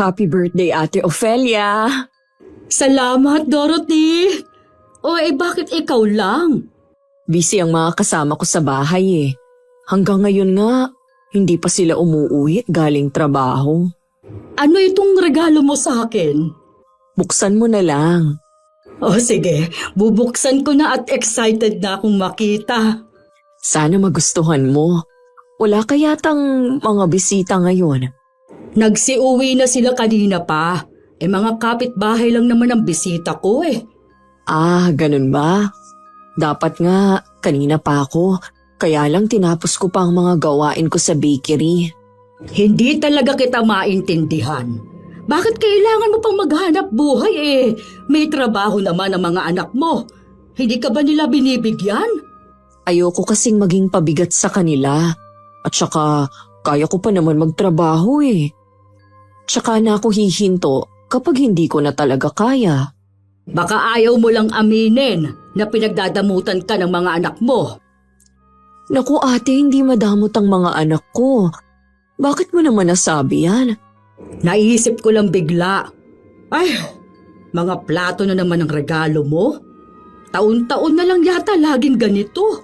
Happy birthday, Ate Ofelia! Salamat, Dorothy! Bakit ikaw lang? Busy ang mga kasama ko sa bahay eh. Hanggang ngayon nga, hindi pa sila umuuwi galing trabaho. Ano itong regalo mo sa akin? Buksan mo na lang. Sige, bubuksan ko na at excited na akong makita. Sana magustuhan mo. Wala kayatang mga bisita ngayon. Nagsiuwi na sila kanina pa. Mga kapitbahay lang naman ang bisita ko eh. Ganun ba? Dapat nga, kanina pa ako. Kaya lang tinapos ko pa ang mga gawain ko sa bakery. Hindi talaga kita maintindihan. Bakit kailangan mo pang maghanap buhay eh? May trabaho naman ang mga anak mo. Hindi ka ba nila binibigyan? Ayoko kasing maging pabigat sa kanila. At saka, kaya ko pa naman magtrabaho eh. Tsaka na ako hihinto kapag hindi ko na talaga kaya. Baka ayaw mo lang aminin na pinagdadamutan ka ng mga anak mo. Naku ate, hindi madamot ang mga anak ko. Bakit mo naman nasabi yan? Naisip ko lang bigla. Mga plato na naman ang regalo mo. Taon-taon na lang yata laging ganito.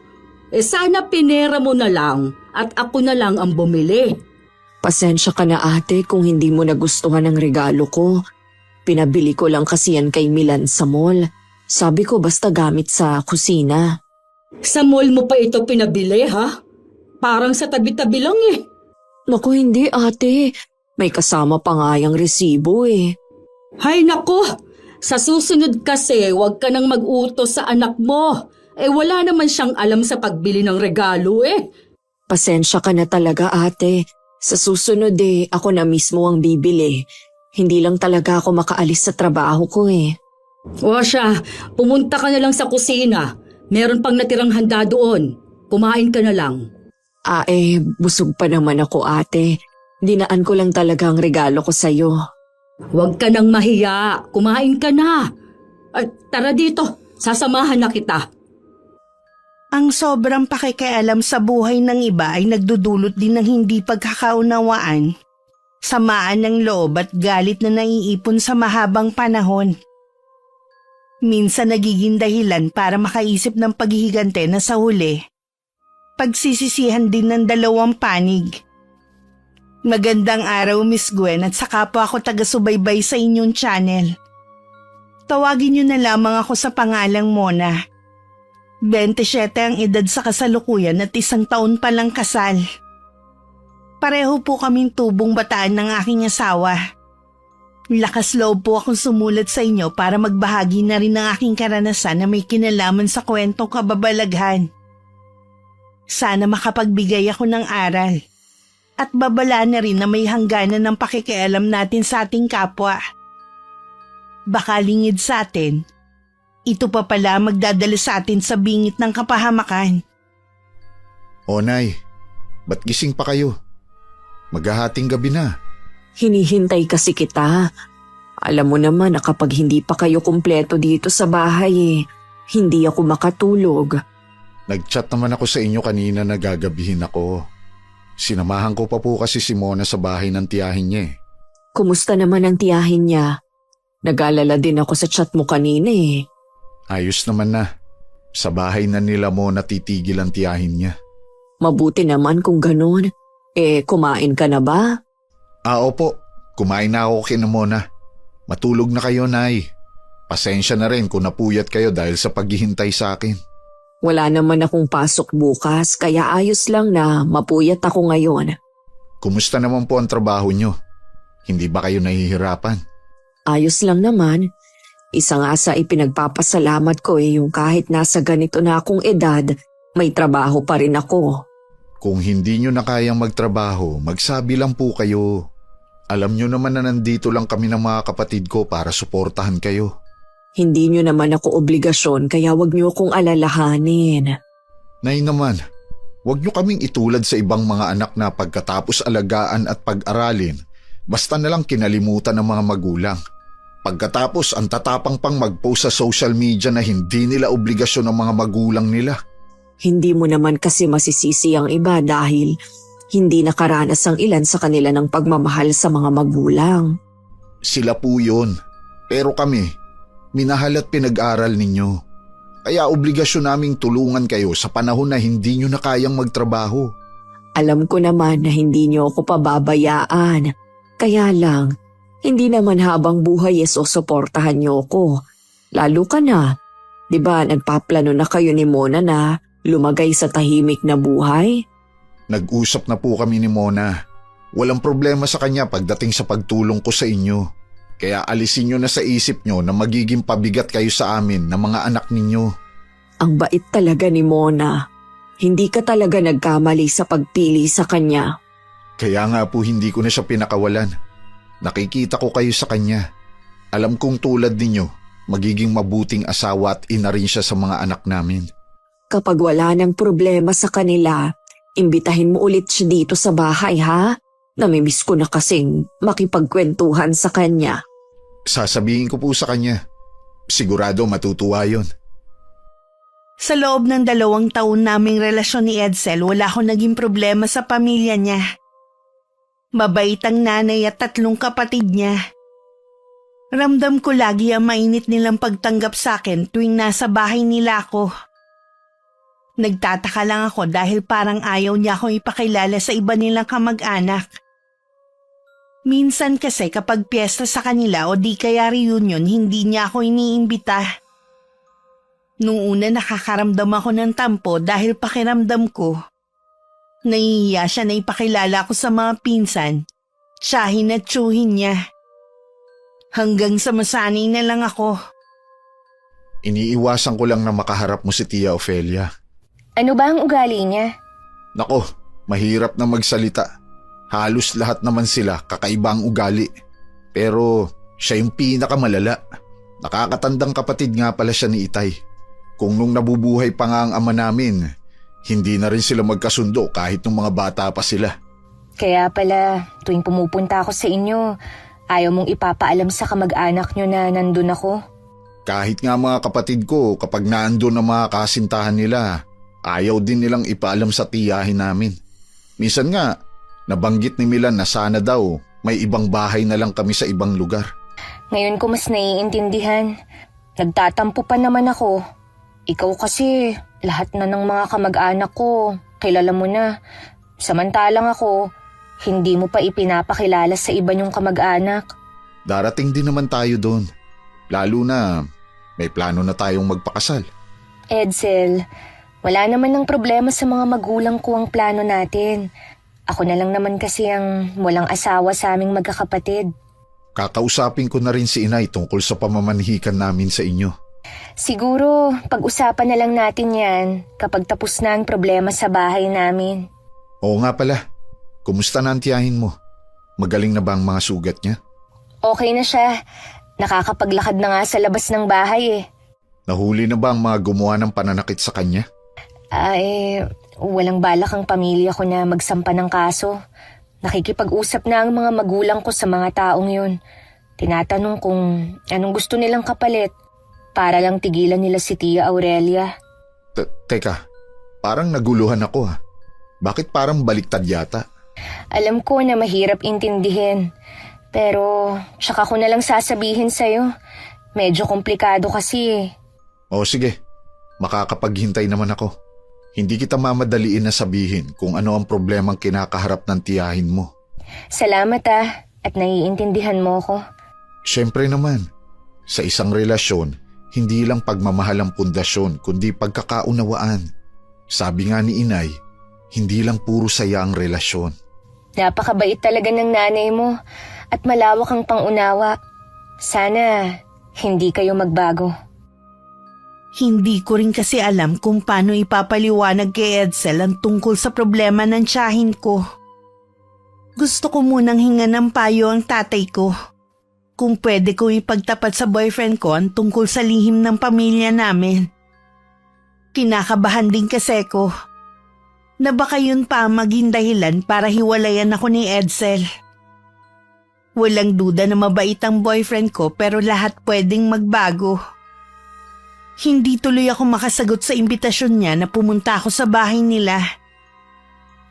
Sana pinera mo na lang at ako na lang ang bumili. Pasensya ka na ate kung hindi mo nagustuhan ang regalo ko. Pinabili ko lang kasi yan kay Milan sa mall. Sabi ko basta gamit sa kusina. Sa mall mo pa ito pinabili ha? Parang sa tabi-tabi lang eh. Naku hindi ate, may kasama pa nga yung resibo eh. Hay nako, sa susunod kasi huwag ka nang mag-utos sa anak mo. Wala naman siyang alam sa pagbili ng regalo eh. Pasensya ka na talaga ate. Sa susunod ako na mismo ang bibili. Hindi lang talaga ako makaalis sa trabaho ko eh. Siya, pumunta ka na lang sa kusina. Meron pang natirang handa doon. Kumain ka na lang. Busog pa naman ako ate. Dinaan ko lang talaga ang regalo ko sa'yo. Huwag ka nang mahiya. Kumain ka na. Tara dito, sasamahan na kita. Ang sobrang pakikialam sa buhay ng iba ay nagdudulot din ng hindi pagkakaunawaan, samaan ng loob at galit na naiipon sa mahabang panahon. Minsan nagiging dahilan para makaisip ng paghihigante na sa huli, pagsisisihan din ng dalawang panig. Magandang araw Miss Gwen at sa kapwa ako taga-subaybay sa inyong channel. Tawagin niyo na lamang ako sa pangalang Mona. 27 ang edad sa kasalukuyan at 1 taon pa lang kasal. Pareho po kaming tubong bataan ng aking asawa. Lakas loob po akong sumulat sa inyo para magbahagi na rin ng aking karanasan na may kinalaman sa kwentong kababalaghan. Sana makapagbigay ako ng aral at babala na rin na may hangganan ng pakikialam natin sa ating kapwa. Baka lingid sa atin, ito pa pala magdadala sa atin sa bingit ng kapahamakan. Nay, ba't gising pa kayo? Maghahating gabi na. Hinihintay kasi kita. Alam mo naman na kapag hindi pa kayo kumpleto dito sa bahay hindi ako makatulog. Nag-chat naman ako sa inyo kanina na gagabihin ako. Sinamahan ko pa po kasi si Mona sa bahay ng tiyahin niya. Kumusta naman ang tiyahin niya? Nag-alala din ako sa chat mo kanina eh. Ayos naman na. Sa bahay na nila Mona titigil ang tiyahin niya. Mabuti naman kung ganun. Kumain ka na ba? Opo. Kumain na ako kina Mona. Matulog na kayo, Nay. Pasensya na rin kung napuyat kayo dahil sa paghihintay sa akin. Wala naman akong pasok bukas kaya ayos lang na mapuyat ako ngayon. Kumusta naman po ang trabaho niyo? Hindi ba kayo nahihirapan? Ayos lang naman. Isa nga sa ipinagpapasalamat ko yung kahit nasa ganito na akong edad, may trabaho pa rin ako. Kung hindi nyo na kayang magtrabaho, magsabi lang po kayo. Alam nyo naman na nandito lang kami ng mga kapatid ko para suportahan kayo. Hindi nyo naman ako obligasyon kaya wag nyo akong alalahanin. Nay naman, wag nyo kaming itulad sa ibang mga anak na pagkatapos alagaan at pag-aralin, basta na lang kinalimutan ng mga magulang. Pagkatapos ang tatapang pang mag-post sa social media na hindi nila obligasyon ng mga magulang nila. Hindi mo naman kasi masisisi ang iba dahil hindi nakaranas ang ilan sa kanila ng pagmamahal sa mga magulang. Sila po yun. Pero kami, minahal at pinag-aral ninyo. Kaya obligasyon naming tulungan kayo sa panahon na hindi nyo na kayang magtrabaho. Alam ko naman na hindi niyo ako pababayaan. Kaya lang, hindi naman habang buhay susuportahan niyo ako. Lalo ka na. 'Di ba nagpaplano na kayo ni Mona na lumagay sa tahimik na buhay? Nag-usap na po kami ni Mona. Walang problema sa kanya pagdating sa pagtulong ko sa inyo. Kaya alisin nyo na sa isip nyo na magiging pabigat kayo sa amin na mga anak ninyo. Ang bait talaga ni Mona. Hindi ka talaga nagkamali sa pagpili sa kanya. Kaya nga po hindi ko na siya pinakawalan. Nakikita ko kayo sa kanya. Alam kong tulad ninyo, magiging mabuting asawa at ina rin siya sa mga anak namin. Kapag wala ng problema sa kanila, imbitahin mo ulit siya dito sa bahay, ha? Namimiss ko na kasing makipagkwentuhan sa kanya. Sasabihin ko po sa kanya. Sigurado matutuwa yun. Sa loob ng 2 taon naming relasyon ni Edsel, wala akong naging problema sa pamilya niya. Mabait ang nanay at 3 kapatid niya. Ramdam ko lagi ang mainit nilang pagtanggap sa akin tuwing nasa bahay nila ako. Nagtataka lang ako dahil parang ayaw niya akong ipakilala sa iba nilang kamag-anak. Minsan kasi kapag piyesta sa kanila o di kaya reunion, hindi niya ako iniimbita. Nung una nakakaramdam ako ng tampo dahil pakiramdam ko. Nahihiya siya na ipakilala ko sa mga pinsan, tiyahin at tiyuhin niya. Hanggang sa masanay na lang ako. Iniiwasan ko lang na makaharap mo si Tia Ofelia. Ano ba ang ugali niya? Nako, mahirap na magsalita. Halos lahat naman sila kakaiba ang ugali. Pero siya yung pinakamalala. Nakakatandang kapatid nga pala siya ni Itay. Kung nung nabubuhay pa nga ang ama namin, hindi na rin sila magkasundo kahit nung mga bata pa sila. Kaya pala, tuwing pumupunta ako sa inyo, ayaw mong ipapaalam sa kamag-anak nyo na nandun ako? Kahit nga mga kapatid ko, kapag naandun ang mga kasintahan nila, ayaw din nilang ipaalam sa tiyahin namin. Minsan nga, nabanggit ni Milan na sana daw may ibang bahay na lang kami sa ibang lugar. Ngayon ko mas naiintindihan. Nagtatampo pa naman ako. Ikaw kasi, lahat na ng mga kamag-anak ko, kilala mo na. Samantalang ako, hindi mo pa ipinapakilala sa iba niyong kamag-anak. Darating din naman tayo doon. Lalo na may plano na tayong magpakasal. Edsel, wala naman ng problema sa mga magulang ko ang plano natin. Ako na lang naman kasi ang walang asawa sa aming magkakapatid. Kakausapin ko na rin si Inay tungkol sa pamamanhikan namin sa inyo. Siguro, pag-usapan na lang natin yan kapag tapos na ang problema sa bahay namin. Oo nga pala, kumusta na ang tiyahin mo? Magaling na ba ang mga sugat niya? Okay na siya. Nakakapaglakad na nga sa labas ng bahay eh. Nahuli na ba ang mga gumawa ng pananakit sa kanya? Walang balak ang pamilya ko na magsampa ng kaso. Nakikipag-usap na ang mga magulang ko sa mga taong yun. Tinatanong kung anong gusto nilang kapalit para lang tigilan nila si Tia Aurelia. Teka, parang naguluhan ako ha. Bakit parang baliktad yata? Alam ko na mahirap intindihin. Pero tsaka ko na lang sasabihin sa'yo. Medyo komplikado kasi eh. O sige, makakapaghintay naman ako. Hindi kita mamadaliin na sabihin kung ano ang problemang kinakaharap ng tiyahin mo. Salamat at naiintindihan mo ko. Siyempre naman, sa isang relasyon, hindi lang pagmamahal ang pundasyon kundi pagkakaunawaan. Sabi nga ni Inay, hindi lang puro saya ang relasyon. Napakabait talaga ng nanay mo at malawak ang pangunawa. Sana hindi kayo magbago. Hindi ko rin kasi alam kung paano ipapaliwanag kay Edsel ang tungkol sa problema ng tiyahin ko. Gusto ko munang hinga ng payo ang tatay ko. Kung pwede ko ipagtapat sa boyfriend ko ang tungkol sa lihim ng pamilya namin. Kinakabahan din kasi ko na baka yun pa ang maging dahilan para hiwalayan ako ni Edsel. Walang duda na mabait ang boyfriend ko pero lahat pwedeng magbago. Hindi tuloy ako makasagot sa imbitasyon niya na pumunta ako sa bahay nila.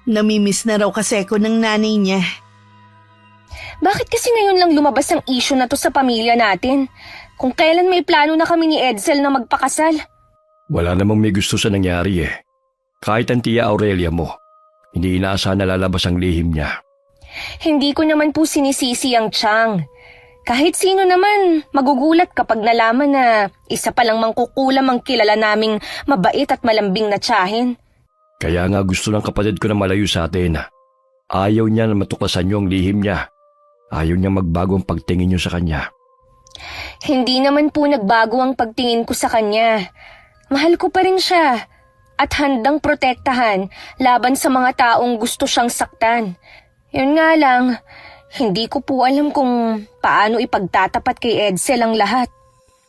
Namimiss na raw kasi ako ng nanay niya. Bakit kasi ngayon lang lumabas ang issue na to sa pamilya natin? Kung kailan may plano na kami ni Edsel na magpakasal. Wala namang may gusto sa nangyari eh. Kahit ang tiya Aurelia mo, hindi inaasahan na lalabas ang lihim niya. Hindi ko naman po sinisisi ang Chang. Kahit sino naman, magugulat kapag nalaman na isa palang mangkukulam ang kilala naming mabait at malambing na tiyahin. Kaya nga gusto ng kapatid ko na malayo sa atin. Ayaw niya na matuklasan niyo ang lihim niya. Ayaw niya magbago ang pagtingin niyo sa kanya. Hindi naman po nagbago ang pagtingin ko sa kanya. Mahal ko pa rin siya at handang protektahan laban sa mga taong gusto siyang saktan. Yun nga lang, hindi ko po alam kung paano ipagtatapat kay Edsel ang lahat.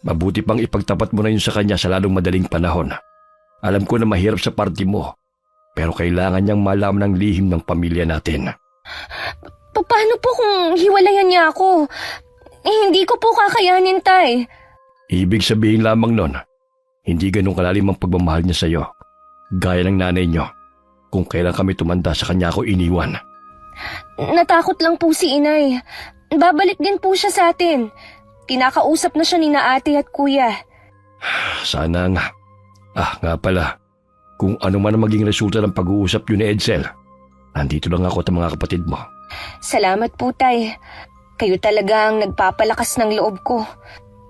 Mabuti pang ipagtapat mo na yun sa kanya sa lalong madaling panahon. Alam ko na mahirap sa party mo, pero kailangan niyang malaman ang lihim ng pamilya natin. Paano po kung hiwalayan niya ako? Hindi ko po kakayanin, Tay. Ibig sabihin lamang nun, hindi ganun kalalim ang pagmamahal niya sa iyo. Gaya ng nanay niyo, kung kailan kami tumanda sa kanya ako iniwan. Natakot lang po si Inay. Babalik din po siya sa atin. Kinakausap na siya ni na ate at kuya. Sana nga. Nga pala, kung ano man ang maging resulta ng pag-uusap yun ni Edsel, nandito lang ako at ang mga kapatid mo. Salamat po, Tay. Kayo talagang nagpapalakas ng loob ko.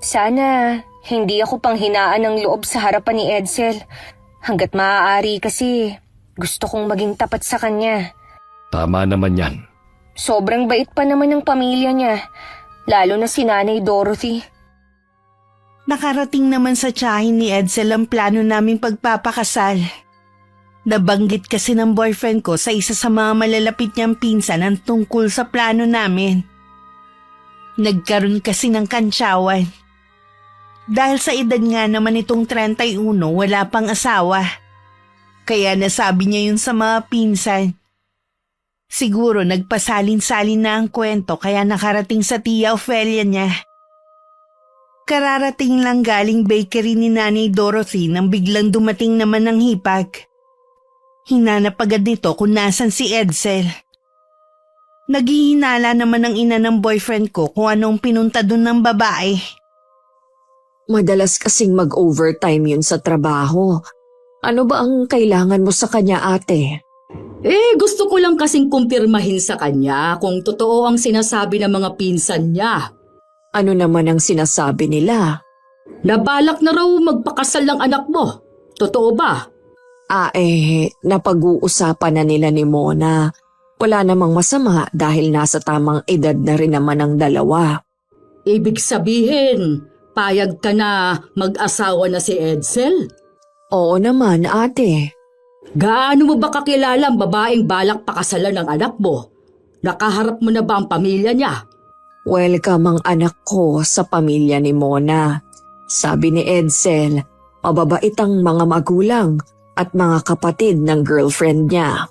Sana hindi ako panghinaan ng loob sa harapan ni Edsel. Hanggat maaari kasi gusto kong maging tapat sa kanya. Tama naman yan. Sobrang bait pa naman ng pamilya niya, lalo na si Nanay Dorothy. Nakarating naman sa tiyahin ni Edsel ang plano naming pagpapakasal. Nabanggit kasi ng boyfriend ko sa isa sa mga malalapit niyang pinsan ang tungkol sa plano namin. Nagkaroon kasi ng kantsawan. Dahil sa edad nga naman itong 31, wala pang asawa. Kaya nasabi niya yun sa mga pinsan. Siguro nagpasalin-salin na ang kwento kaya nakarating sa tiya Ophelia niya. Kararating lang galing bakery ni Nanay Dorothy nang biglang dumating naman ng hipag. Hinanap agad nito kung nasan si Edsel. Naghihinala naman ang ina ng boyfriend ko kung anong pinunta dun ng babae. Madalas kasing mag-overtime yun sa trabaho. Ano ba ang kailangan mo sa kanya, ate? Gusto ko lang kasing kumpirmahin sa kanya kung totoo ang sinasabi ng mga pinsan niya. Ano naman ang sinasabi nila? Nabalak na raw magpakasal ng anak mo. Totoo ba? Napag-uusapan na nila ni Mona. Wala namang masama dahil nasa tamang edad na rin naman ang dalawa. Ibig sabihin, payag ka na mag-asawa na si Edsel? Oo naman, ate. Gaano mo ba kakilala ang babaeng balak pakasalan ng anak mo? Nakaharap mo na ba ang pamilya niya? Welcome ang anak ko sa pamilya ni Mona. Sabi ni Edsel, mababait ang mga magulang at mga kapatid ng girlfriend niya.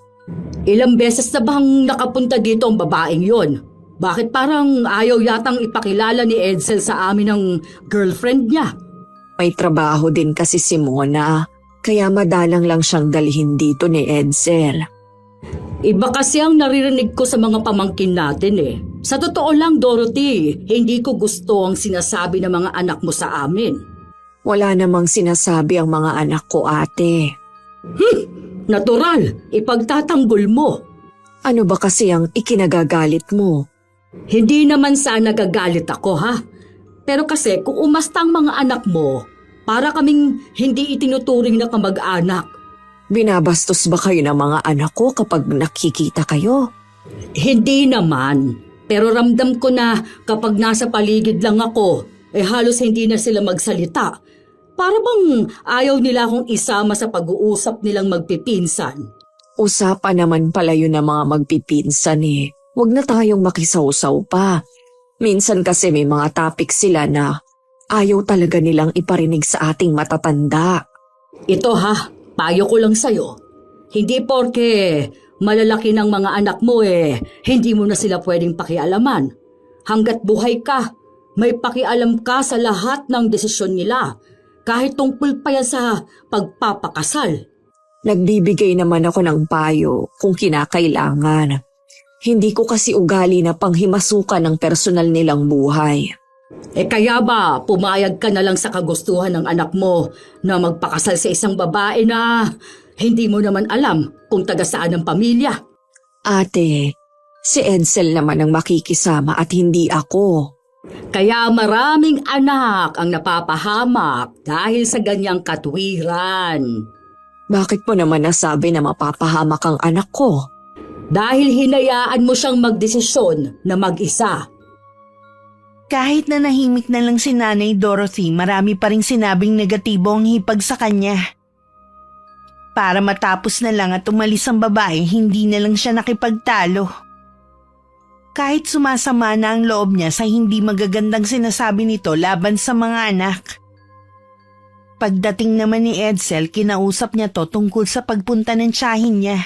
Ilang beses na bang nakapunta dito ang babaeng yon? Bakit parang ayaw yatang ipakilala ni Edsel sa amin ng girlfriend niya? May trabaho din kasi si Mona, kaya madalang lang siyang dalhin dito ni Edsel. Iba kasi ang naririnig ko sa mga pamangkin natin eh. Sa totoo lang, Dorothy, hindi ko gusto ang sinasabi ng mga anak mo sa amin. Wala namang sinasabi ang mga anak ko, ate. Natural, ipagtatanggol mo. Ano ba kasi ang ikinagagalit mo? Hindi naman sana nagagalit ako ha. Pero kasi kung umasta ang mga anak mo, para kaming hindi itinuturing na kamag-anak. Binabastos ba kayo ng mga anak ko kapag nakikita kayo? Hindi naman. Pero ramdam ko na kapag nasa paligid lang ako, halos hindi na sila magsalita. Para bang ayaw nila akong isama sa pag-uusap nilang magpipinsan. Usapan naman pala yun ng mga magpipinsan eh. Huwag na tayong makisawsaw pa. Minsan kasi may mga topic sila na ayaw talaga nilang iparinig sa ating matatanda. Ito ha, payo ko lang sa'yo. Hindi porke malalaki ng mga anak mo hindi mo na sila pwedeng pakialaman. Hanggat buhay ka, may pakialam ka sa lahat ng desisyon nila. Kahit tungkol pa yan sa pagpapakasal. Nagbibigay naman ako ng payo kung kinakailangan. Hindi ko kasi ugali na panghimasukan ng personal nilang buhay. Kaya ba pumayag ka na lang sa kagustuhan ng anak mo na magpakasal sa isang babae na hindi mo naman alam kung taga saan ang pamilya? Ate, si Edsel naman ang makikisama at hindi ako. Kaya maraming anak ang napapahamak dahil sa ganyang katwiran. Bakit mo naman nasabi na mapapahamak ang anak ko? Dahil hinayaan mo siyang magdesisyon na mag-isa. Kahit na nahimik na lang si Nanay Dorothy, marami pa ring sinabing negatibo ang hipag sa kanya. Para matapos na lang at umalis ang babae, hindi na lang siya nakipagtalo. Kahit sumasama na ang loob niya sa hindi magagandang sinasabi nito laban sa mga anak. Pagdating naman ni Edsel, kinausap niya to tungkol sa pagpunta ng tiyahin niya.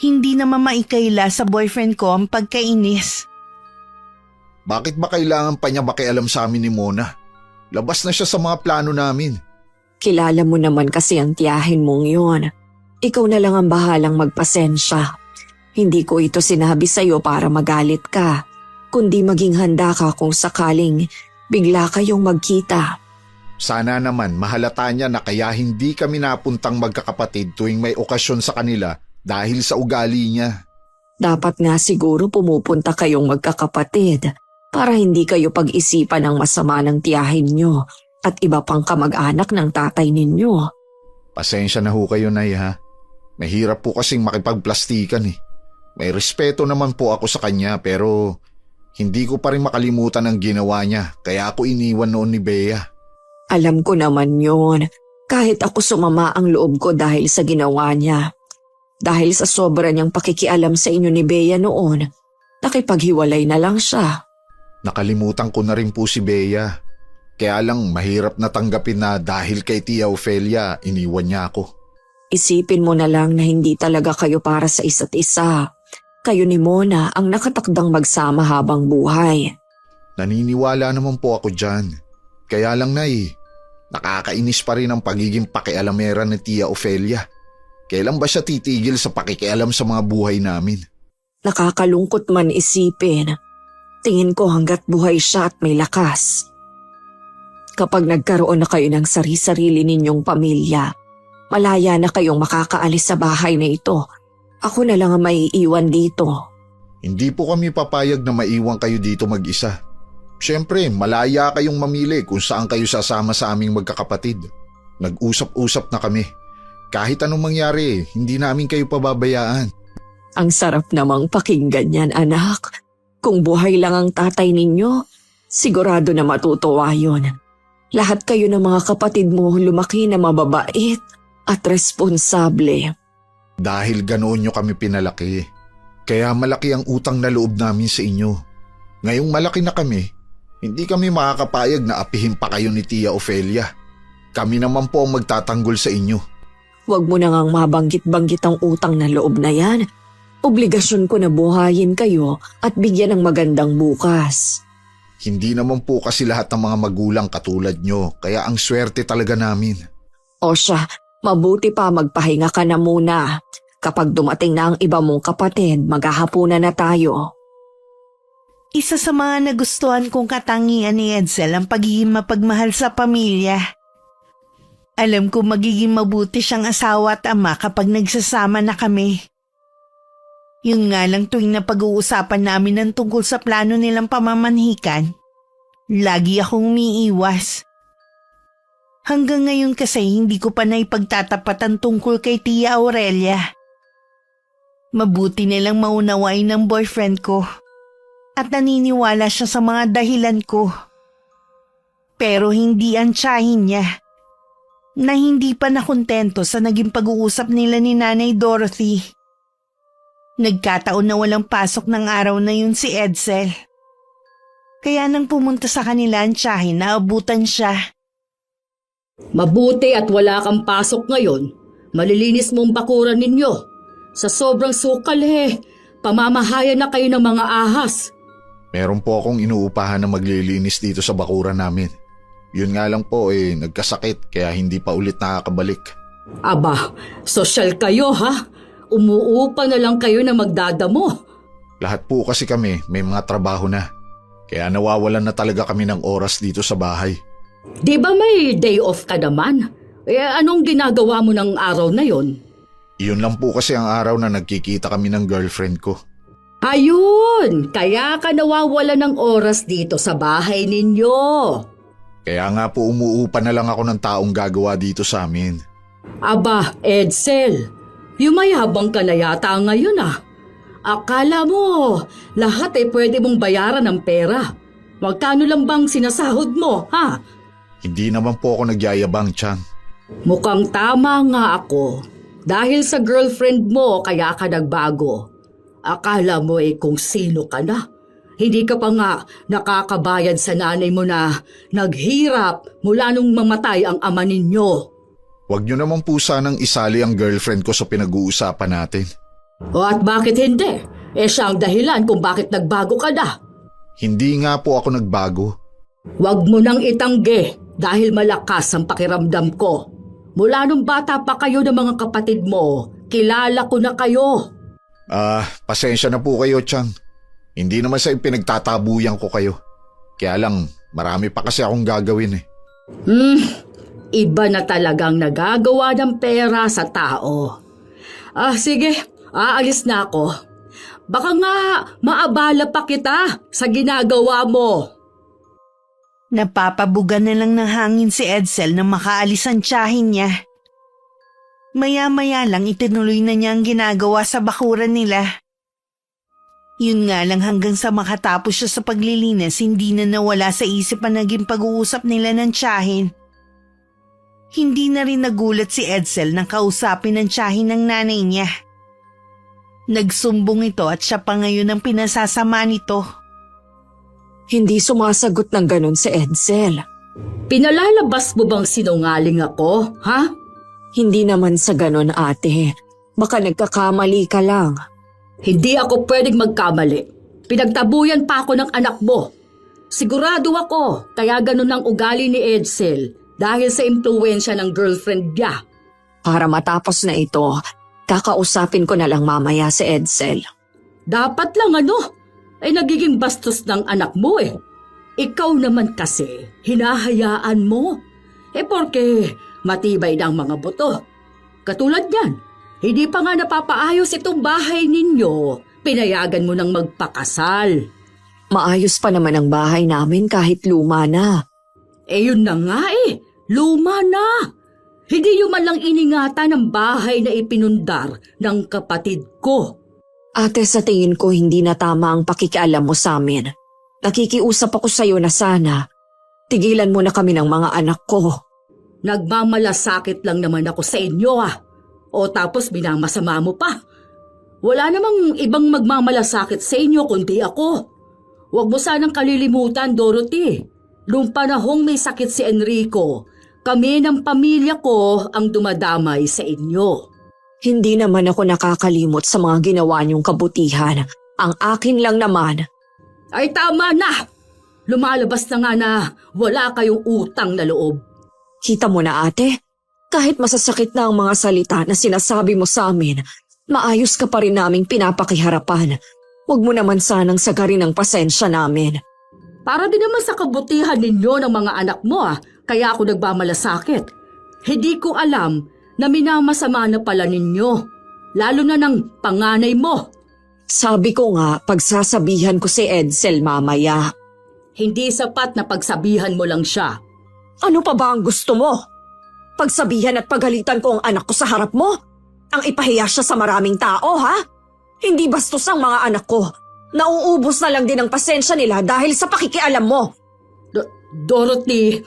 Hindi naman maikaila sa boyfriend ko ang pagkainis. Bakit ba kailangan pa niya makialam sa amin ni Mona? Labas na siya sa mga plano namin. Kilala mo naman kasi ang tiyahin mong yon. Ikaw na lang ang bahalang magpasensya. Hindi ko ito sinabi sa'yo para magalit ka, kundi maging handa ka kung sakaling bigla kayong magkita. Sana naman mahalata niya na kaya hindi kami napuntang magkakapatid tuwing may okasyon sa kanila dahil sa ugali niya. Dapat nga siguro pumupunta kayong magkakapatid para hindi kayo pag-isipan ng masama ng tiyahin nyo at iba pang kamag-anak ng tatay ninyo. Pasensya na ho kayo, Nay, ha? Mahirap po kasing makipagplastikan eh. May respeto naman po ako sa kanya pero hindi ko pa rin makalimutan ang ginawa niya kaya ako iniwan noon ni Bea. Alam ko naman yon. Kahit ako sumama ang loob ko dahil sa ginawa niya. Dahil sa sobra niyang pakikialam sa inyo ni Bea noon, nakipaghiwalay na lang siya. Nakalimutan ko na rin po si Bea. Kaya lang mahirap na tanggapin na dahil kay Tia Ofelia, iniwan niya ako. Isipin mo na lang na hindi talaga kayo para sa isa't isa. Kayo ni Mona ang nakatakdang magsama habang buhay. Naniniwala naman po ako dyan. Kaya lang, Nay, nakakainis pa rin ang pagiging pakialamera ni Tia Ofelia. Kailan ba siya titigil sa pakikialam sa mga buhay namin? Nakakalungkot man isipin. Tingin ko hanggat buhay siya at may lakas. Kapag nagkaroon na kayo ng sari-sarili ninyong pamilya, malaya na kayong makakaalis sa bahay na ito. Ako na lang ang maiiwan dito. Hindi po kami papayag na maiwan kayo dito mag-isa. Siyempre, malaya kayong mamili kung saan kayo sasama sa aming magkakapatid. Nag-usap-usap na kami. Kahit anong mangyari, hindi namin kayo pababayaan. Ang sarap namang pakinggan yan, anak. Kung buhay lang ang tatay ninyo, sigurado na matutuwa yun. Lahat kayo ng mga kapatid mo lumaki na mababait at responsable. Dahil ganoon nyo kami pinalaki. Kaya malaki ang utang na loob namin sa inyo. Ngayong malaki na kami, hindi kami makakapayag na apihin pa kayo ni Tia Ofelia. Kami naman po ang magtatanggol sa inyo. Huwag mo na ngang mabanggit-banggit ang utang na loob na yan. Obligasyon ko na buhayin kayo at bigyan ng magandang bukas. Hindi naman po kasi lahat ng mga magulang katulad nyo, kaya ang swerte talaga namin. O siya, mabuti pa magpahinga ka na muna. Kapag dumating na ang iba mong kapatid, maghahapunan na tayo. Isa sa mga nagustuhan kong katangian ni Edsel ang pagiging mapagmahal sa pamilya. Alam ko magiging mabuti siyang asawa at ama kapag nagsasama na kami. Yun nga lang tuwing napag-uusapan namin ng tungkol sa plano nilang pamamanhikan, lagi akong umiiwas. Hanggang ngayon kasi hindi ko pa naipagtatapatan tungkol kay Tia Aurelia. Mabuti nilang maunawain ng boyfriend ko at naniniwala siya sa mga dahilan ko. Pero hindi ang tiyahin niya na hindi pa nakontento sa naging pag-uusap nila ni Nanay Dorothy. Nagkataon na walang pasok ng araw na yun si Edsel. Kaya nang pumunta sa kanila ang tiyahin, naabutan siya. Mabuti at wala kang pasok ngayon. Malilinis mong bakuran ninyo. Sa sobrang sukal pamamahayan na kayo ng mga ahas. Meron po akong inuupahan na maglilinis dito sa bakuran namin. Yun nga lang po nagkasakit kaya hindi pa ulit nakakabalik. Aba, sosyal kayo ha? Umuupa na lang kayo na magdadamo. Lahat po kasi kami may mga trabaho na. Kaya nawawalan na talaga kami ng oras dito sa bahay. Di ba may day off ka naman? Anong ginagawa mo ng araw na yon? Iyon lang po kasi ang araw na nagkikita kami ng girlfriend ko. Ayun! Kaya ka nawawala ng oras dito sa bahay ninyo. Kaya nga po umuupa na lang ako ng taong gagawa dito sa amin. Aba, Edsel, yumayabang ka na yata ngayon ah. Akala mo, lahat ay pwede mong bayaran ng pera. Magkano lang bang sinasahod mo, ha? Hindi naman po ako nagyayabang, Chang. Mukhang tama nga ako. Dahil sa girlfriend mo, kaya ka nagbago. Akala mo kung sino ka na. Hindi ka pa nga nakakabayad sa nanay mo na naghirap mula nung mamatay ang ama ninyo. Huwag niyo naman po sanang isali ang girlfriend ko sa pinag-uusapan natin. O at bakit hindi? Siya ang dahilan kung bakit nagbago ka na. Hindi nga po ako nagbago. Huwag mo nang itanggi dahil malakas ang pakiramdam ko. Mula nung bata pa kayo ng mga kapatid mo, kilala ko na kayo. Pasensya na po kayo, Chang. Hindi naman sa pinagtatabuyan ko kayo. Kaya lang, marami pa kasi akong gagawin eh. Iba na talagang nagagawa ng pera sa tao. Sige, aalis na ako. Baka nga maabala pa kita sa ginagawa mo. Napapabugan na lang ng hangin si Edsel na makaalis ang tiyahin niya. Maya-maya lang itinuloy na niya ang ginagawa sa bakuran nila. Yun nga lang hanggang sa makatapos siya sa paglilinis, hindi na nawala sa isip ang naging pag-uusap nila ng tiyahin. Hindi na rin nagulat si Edsel nang kausapin ng tiyahin ng nanay niya. Nagsumbong ito at siya pa ngayon ang pinasasama nito. Hindi sumasagot ng ganun si Edsel. Pinalalabas mo bang sinungaling ako, ha? Hindi naman sa ganun, ate. Baka nagkakamali ka lang. Hindi ako pwedeng magkamali. Pinagtabuyan pa ako ng anak mo. Sigurado ako, kaya ganun ang ugali ni Edsel dahil sa impluwensya ng girlfriend niya. Para matapos na ito, kakausapin ko na lang mamaya si Edsel. Dapat lang ay nagiging bastos ng anak mo eh. Ikaw naman kasi, hinahayaan mo. Porke matibay na ang mga buto. Katulad yan, hindi pa nga napapaayos itong bahay ninyo. Pinayagan mo nang magpakasal. Maayos pa naman ang bahay namin kahit luma na. Yun na nga luma na. Hindi yung man lang iningatan ng bahay na ipinundar ng kapatid ko. Ate, sa tingin ko hindi na tama ang pakikialam mo sa amin. Nakikiusap ako sa'yo na sana. Tigilan mo na kami ng mga anak ko. Nagmamalasakit lang naman ako sa inyo O tapos binamasama mo pa. Wala namang ibang magmamalasakit sa inyo kundi ako. Huwag mo sanang kalilimutan, Dorothy. Noong panahong may sakit si Enrico, kami ng pamilya ko ang dumadamay sa inyo. Hindi naman ako nakakalimot sa mga ginawa niyong kabutihan. Ang akin lang naman. Ay tama na! Lumalabas na nga na wala kayong utang na loob. Kita mo na, ate, kahit masasakit na ang mga salita na sinasabi mo sa amin, maayos ka pa rin naming pinapakiharapan. Huwag mo naman sanang sagarin ang pasensya namin. Para din naman sa kabutihan ninyo ng mga anak mo kaya ako nagmamalasakit. Hindi ko alam na minamasama na pala ninyo, lalo na ng panganay mo. Sabi ko nga, pagsasabihan ko si Edsel mamaya. Hindi sapat na pagsabihan mo lang siya. Ano pa ba ang gusto mo? Pagsabihan at pagalitan ko ang anak ko sa harap mo? Ang ipahiya siya sa maraming tao, ha? Hindi bastos ang mga anak ko. Nauubos na lang din ang pasensya nila dahil sa pakikialam mo. Dorothy!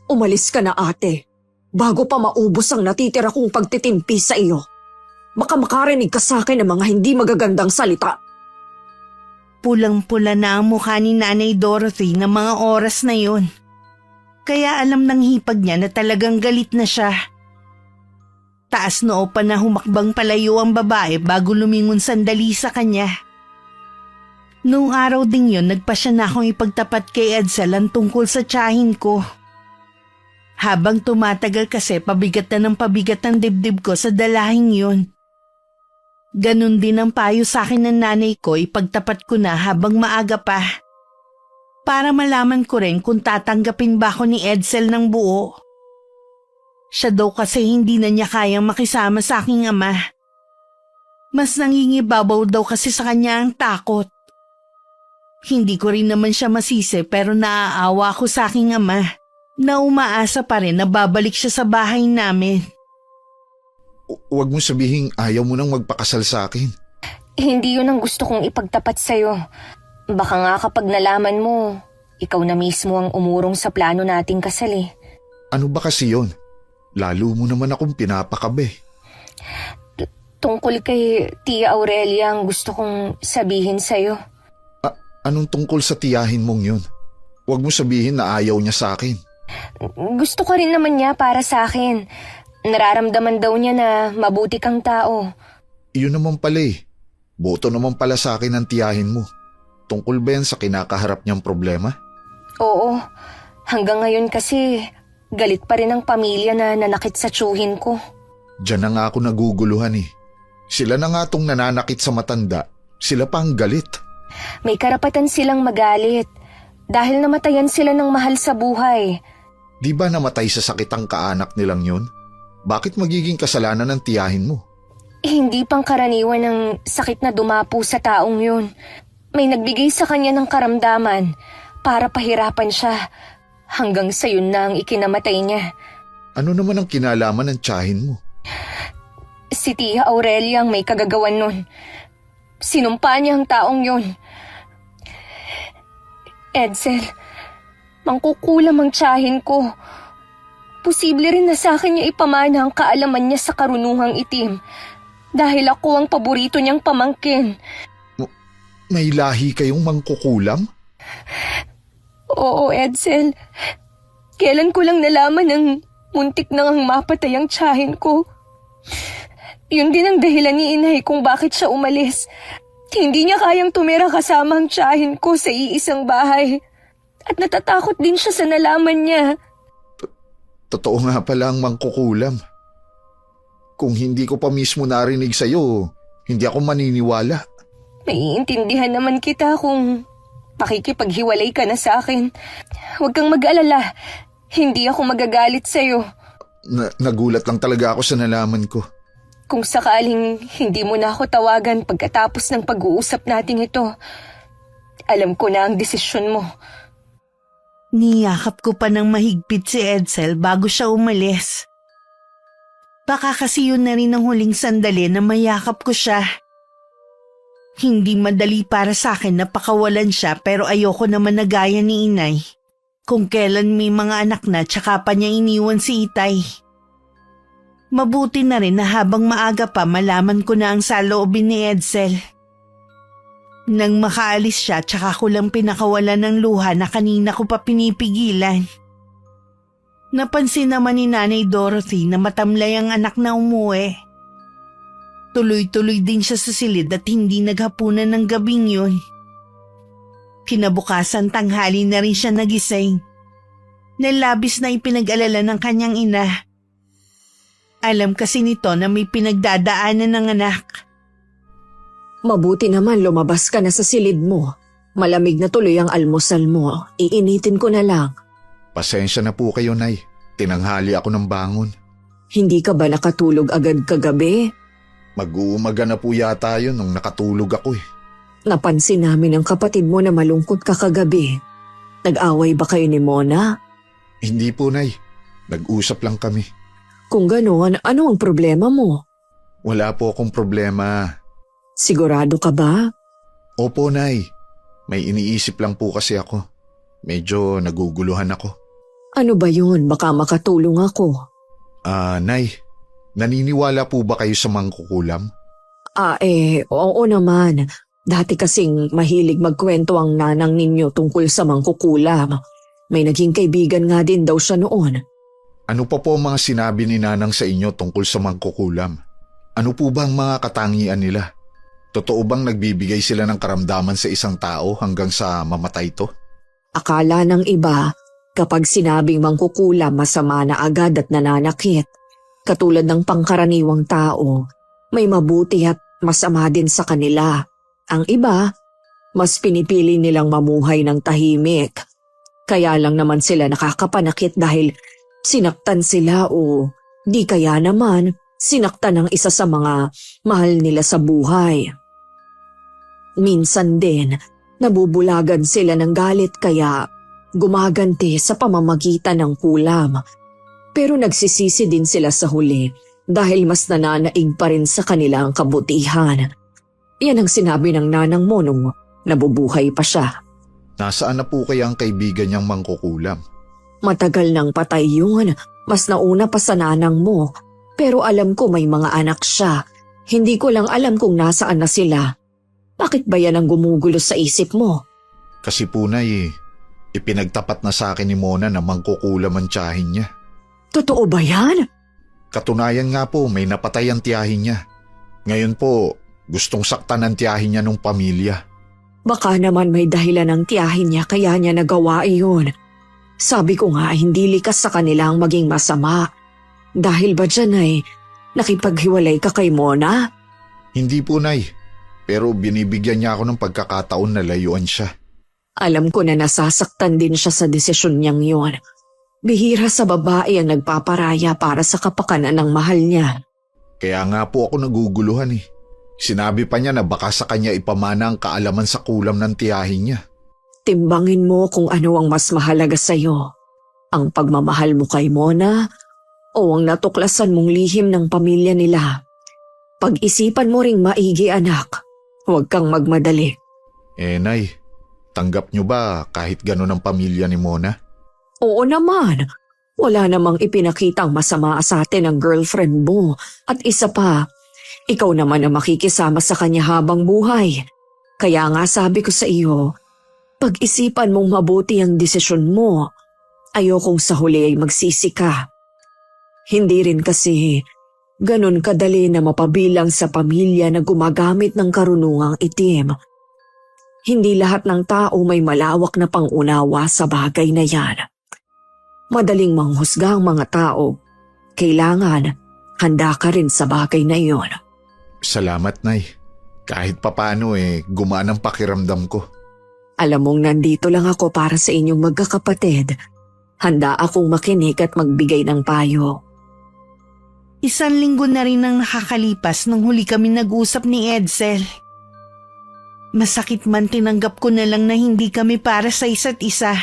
Umalis ka na, ate. Bago pa maubos ang natitira kong pagtitimpi sa iyo. Baka makarinig ka sa akin ng mga hindi magagandang salita. Pulang-pula na ang mukha ni Nanay Dorothy ng mga oras na yun. Kaya alam ng hipag niya na talagang galit na siya. Taas noo pa na humakbang palayo ang babae bago lumingon sandali sa kanya. Noong araw ding yun, nagpasya na akong ipagtapat kay Edsel ang tungkol sa tiyahin ko. Habang tumatagal kasi pabigat na ng pabigat ang dibdib ko sa dalahing yun. Ganon din ang payo sa akin ng nanay ko, ipagtapat ko na habang maaga pa. Para malaman ko rin kung tatanggapin ba ako ni Edsel ng buo. Siya daw kasi hindi na niya kayang makisama sa aking ama. Mas nangingibabaw daw kasi sa kanya ang takot. Hindi ko rin naman siya masisi pero naaawa ko sa aking ama na umaasa pa rin na babalik siya sa bahay namin. Huwag mo sabihing ayaw mo nang magpakasal sa akin. Hindi yun ang gusto kong ipagtapat sa'yo. Baka nga kapag nalaman mo, ikaw na mismo ang umurong sa plano nating kasal eh. Ano ba kasi yon? Lalo mo naman akong pinapakabe. Tungkol kay Tia Aurelia ang gusto kong sabihin sa'yo. Anong tungkol sa tiyahin mong yun? Huwag mo sabihin na ayaw niya sa akin. Gusto ko rin naman niya para sa akin. Nararamdaman daw niya na mabuti kang tao. Iyon naman pala eh. Boto naman pala sa akin ang tiyahin mo. Tungkol ba yan sa kinakaharap niyang problema? Oo, hanggang ngayon kasi galit pa rin ang pamilya na nanakit sa tiyuhin ko. Diyan na nga ako naguguluhan eh. Sila na nga tong nananakit sa matanda. Sila pa ang galit. May karapatan silang magalit dahil namatayan sila ng mahal sa buhay. Di ba namatay sa sakit ang kaanak nilang yun? Bakit magiging kasalanan ng tiyahin mo? Hindi pangkaraniwan ng sakit na dumapo sa taong yun. May nagbigay sa kanya ng karamdaman para pahirapan siya hanggang sa yun na ang ikinamatay niya. Ano naman ang kinalaman ng tiyahin mo? Si Tia Aurelia ang may kagagawan nun. Sinumpa niya ang taong yun. Edsel, mangkukulam ang tiyahin ko. Posible rin na sa akin niya ipamana ang kaalaman niya sa karunungang itim dahil ako ang paborito niyang pamangkin. May lahi kayong mangkukulam? Oo, Edsel. Kailan ko lang nalaman ng muntik na ngang mapatay ang tiyahin ko. Yun din ang dahilan ni inay kung bakit siya umalis. Hindi niya kayang tumira kasama ang tiyahin ko sa iisang bahay. At natatakot din siya sa nalaman niya. Totoo nga pala ang mangkukulam. Kung hindi ko pa mismo narinig sa'yo, hindi ako maniniwala. Maiintindihan naman kita kung pakikipaghiwalay ka na sa akin. Huwag kang mag-alala. Hindi ako magagalit sa'yo. Nagulat lang talaga ako sa nalaman ko. Kung sakaling hindi mo na ako tawagan pagkatapos ng pag-uusap natin ito, alam ko na ang desisyon mo. Niyakap ko pa ng mahigpit si Edsel bago siya umalis. Baka kasi yun na rin ang huling sandali na mayakap ko siya. Hindi madali para sa akin na pakawalan siya pero ayoko naman na gaya ni inay. Kung kailan may mga anak na tsaka pa niya iniwan si Itay. Mabuti na rin na habang maaga pa malaman ko na ang saloobin ni Edsel. Nang makaalis siya tsaka ko lang pinakawalan ng luha na kanina ko pa pinipigilan. Napansin naman ni Nanay Dorothy na matamlay ang anak na umuwi. Tuloy-tuloy din siya sa silid at hindi naghapunan ng gabing yun. Kinabukasan tanghali na rin siya nagising. Nalabis na ipinag-alala ng kanyang ina. Alam kasi nito na may pinagdadaanan ng anak. Mabuti naman lumabas ka na sa silid mo. Malamig na tuloy ang almusal mo. Iinitin ko na lang. Pasensya na po kayo, Nay. Tinanghali ako ng bangon. Hindi ka ba nakatulog agad kagabi? Mag-uumaga na po yata yun nung nakatulog ako eh. Napansin namin ang kapatid mo na malungkot ka kagabi. Nag-away ba kayo ni Mona? Hindi po, Nay. Nag-usap lang kami. Kung gano'n, ano ang problema mo? Wala po akong problema. Sigurado ka ba? Opo, Nay. May iniisip lang po kasi ako. Medyo naguguluhan ako. Ano ba yun? Baka makatulong ako. Nay. Naniniwala po ba kayo sa mangkukulam? Oo naman. Dati kasing mahilig magkwento ang nanang ninyo tungkol sa mangkukulam. May naging kaibigan nga din daw siya noon. Ano pa po ang mga sinabi ni Nanang sa inyo tungkol sa mangkukulam? Ano po ba ang mga katangian nila? Totoo bang nagbibigay sila ng karamdaman sa isang tao hanggang sa mamatay to? Akala ng iba, kapag sinabing mangkukulam masama na agad at nananakit. Katulad ng pangkaraniwang tao, may mabuti at masama din sa kanila. Ang iba, mas pinipili nilang mamuhay ng tahimik. Kaya lang naman sila nakakapanakit dahil sinaktan sila o di kaya naman sinaktan ng isa sa mga mahal nila sa buhay. Minsan din, nabubulagan sila ng galit kaya gumaganti sa pamamagitan ng kulam. Pero nagsisisi din sila sa huli dahil mas nananaig pa rin sa kanila ang kabutihan. Yan ang sinabi ng nanang mo nung nabubuhay pa siya. Nasaan na po kaya ang kaibigan niyang mangkukulam? Matagal nang patay yun, mas nauna pa sa nanang mo. Pero alam ko may mga anak siya. Hindi ko lang alam kung nasaan na sila. Bakit ba yan ang gumugulo sa isip mo? Kasi po, Nay, ipinagtapat na sa akin ni Mona na mangkukulam ang tiyahin niya. Totoo ba yan? Katunayan nga po, may napatay ang tiyahin niya. Ngayon po, gustong saktan ang tiyahin niya nung pamilya. Baka naman may dahilan ng tiyahin niya kaya niya nagawa iyon. Sabi ko nga hindi likas sa kanila ang maging masama. Dahil ba dyan ay nakipaghiwalay ka kay Mona? Hindi po, Nay. Pero binibigyan niya ako ng pagkakataon na layuan siya. Alam ko na nasasaktan din siya sa desisyon niyang yun. Bihira sa babae ang nagpaparaya para sa kapakanan ng mahal niya. Kaya nga po ako naguguluhan eh. Sinabi pa niya na baka sa kanya ipamana ang kaalaman sa kulam ng tiyahin niya. Timbangin mo kung ano ang mas mahalaga sa'yo. Ang pagmamahal mo kay Mona o ang natuklasan mong lihim ng pamilya nila. Pag-isipan mo ring maigi, anak. Huwag kang magmadali. Nay, tanggap niyo ba kahit gano'n ang pamilya ni Mona? Oo naman. Wala namang ipinakitang masama sa atin ang girlfriend mo. At isa pa, ikaw naman ang makikisama sa kanya habang buhay. Kaya nga sabi ko sa iyo, pag-isipan mong mabuti ang desisyon mo. Ayokong sa huli ay magsisi ka. Hindi rin kasi ganun kadali na mapabilang sa pamilya na gumagamit ng karunungang itim. Hindi lahat ng tao may malawak na pangunawa sa bagay na yan. Madaling manghusga ang mga tao. Kailangan handa ka rin sa bagay na iyon. Salamat, Nay. Kahit papano gumaan ang pakiramdam ko. Alam mong nandito lang ako para sa inyong magkakapatid. Handa akong makinig at magbigay ng payo. 1 linggo na rin ang nakakalipas nang huli kami nag-usap ni Edsel. Masakit man tinanggap ko na lang na hindi kami para sa isa't isa.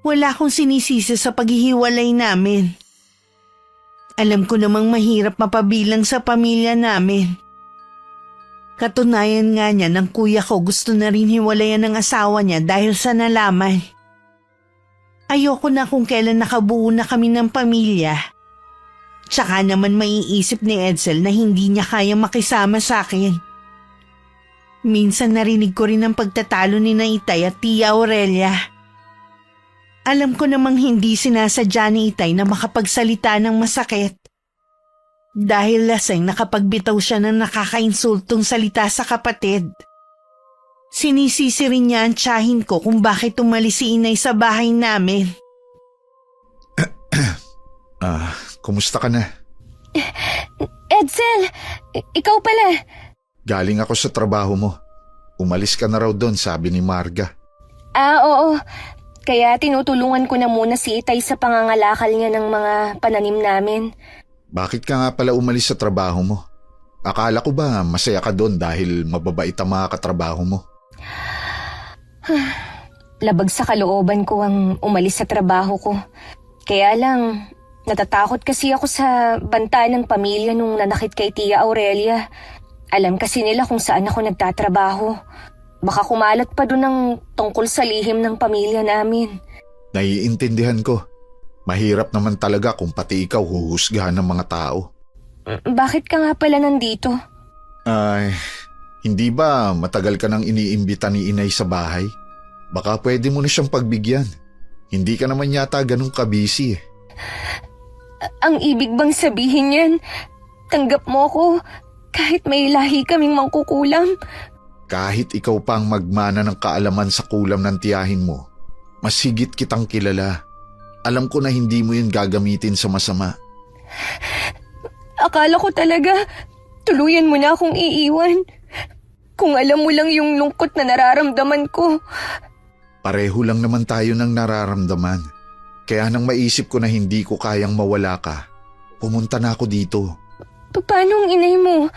Wala akong sinisisi sa paghihiwalay namin. Alam ko namang mahirap mapabilang sa pamilya namin. Katunayan nga niya ng kuya ko gusto na rin hiwalayan ng asawa niya dahil sa nalaman. Ayoko na kung kailan nakabuo na kami ng pamilya. Tsaka naman maiisip ni Edsel na hindi niya kayang makisama sa akin. Minsan narinig ko rin ang pagtatalo ni na Itay at Tia Aurelia. Alam ko namang hindi sinasadya ni Itay na makapagsalita ng masakit. Dahil lasing nakapagbitaw siya ng nakakainsultong salita sa kapatid. Sinisisi rin niya ang tiyahin ko kung bakit umalis si Inay sa bahay namin. Kumusta ka na? Edsel, ikaw pala. Galing ako sa trabaho mo. Umalis ka na raw doon, sabi ni Marga. Oo. Kaya tinutulungan ko na muna si Itay sa pangangalakal niya ng mga pananim namin. Bakit ka nga pala umalis sa trabaho mo? Akala ko ba masaya ka doon dahil mababait ang mga katrabaho mo? Labag sa kalooban ko ang umalis sa trabaho ko. Kaya lang, natatakot kasi ako sa banta ng pamilya nung nanakit kay Tia Aurelia. Alam kasi nila kung saan ako nagtatrabaho. Baka kumalat pa doon ang tungkol sa lihim ng pamilya namin. Naiintindihan ko. Mahirap naman talaga kung pati ikaw huhusgahan ng mga tao. Bakit ka nga pala nandito? Hindi ba matagal ka nang iniimbita ni Inay sa bahay? Baka pwede mo na siyang pagbigyan. Hindi ka naman yata ganun kabisi. Ang ibig bang sabihin yan, tanggap mo ko kahit may lahi kaming mangkukulam? Kahit ikaw pang magmana ng kaalaman sa kulam ng tiyahin mo, mas higit kitang kilala. Alam ko na hindi mo yun gagamitin sa masama. Akala ko talaga tuluyan mo na akong iiwan. Kung alam mo lang yung lungkot na nararamdaman ko. Pareho lang naman tayo ng nararamdaman. Kaya nang maisip ko na hindi ko kayang mawala ka, pumunta na ako dito. Paano ang inay mo?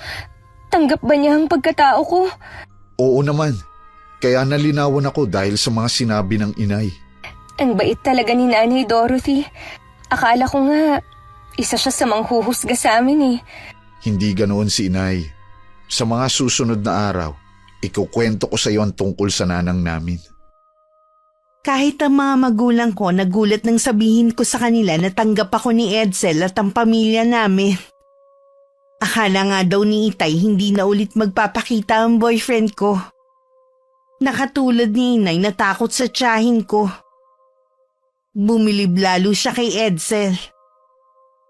Tanggap ba niya ang pagkatao ko? Oo naman. Kaya nalinawan ako dahil sa mga sinabi ng inay. Ang bait talaga ni Nanay Dorothy. Akala ko nga, isa siya sa manghuhusga sa amin eh. Hindi ganoon si inay. Sa mga susunod na araw, ikukwento ko sa iyo ang tungkol sa nanang namin. Kahit ang mga magulang ko nagulat nang sabihin ko sa kanila na tanggap ako ni Edsel at ang pamilya namin. Akala nga daw ni Itay hindi na ulit magpapakita ang boyfriend ko. Nakatulad ni Inay natakot sa tiyahin ko. Bumilib lalo siya kay Edsel.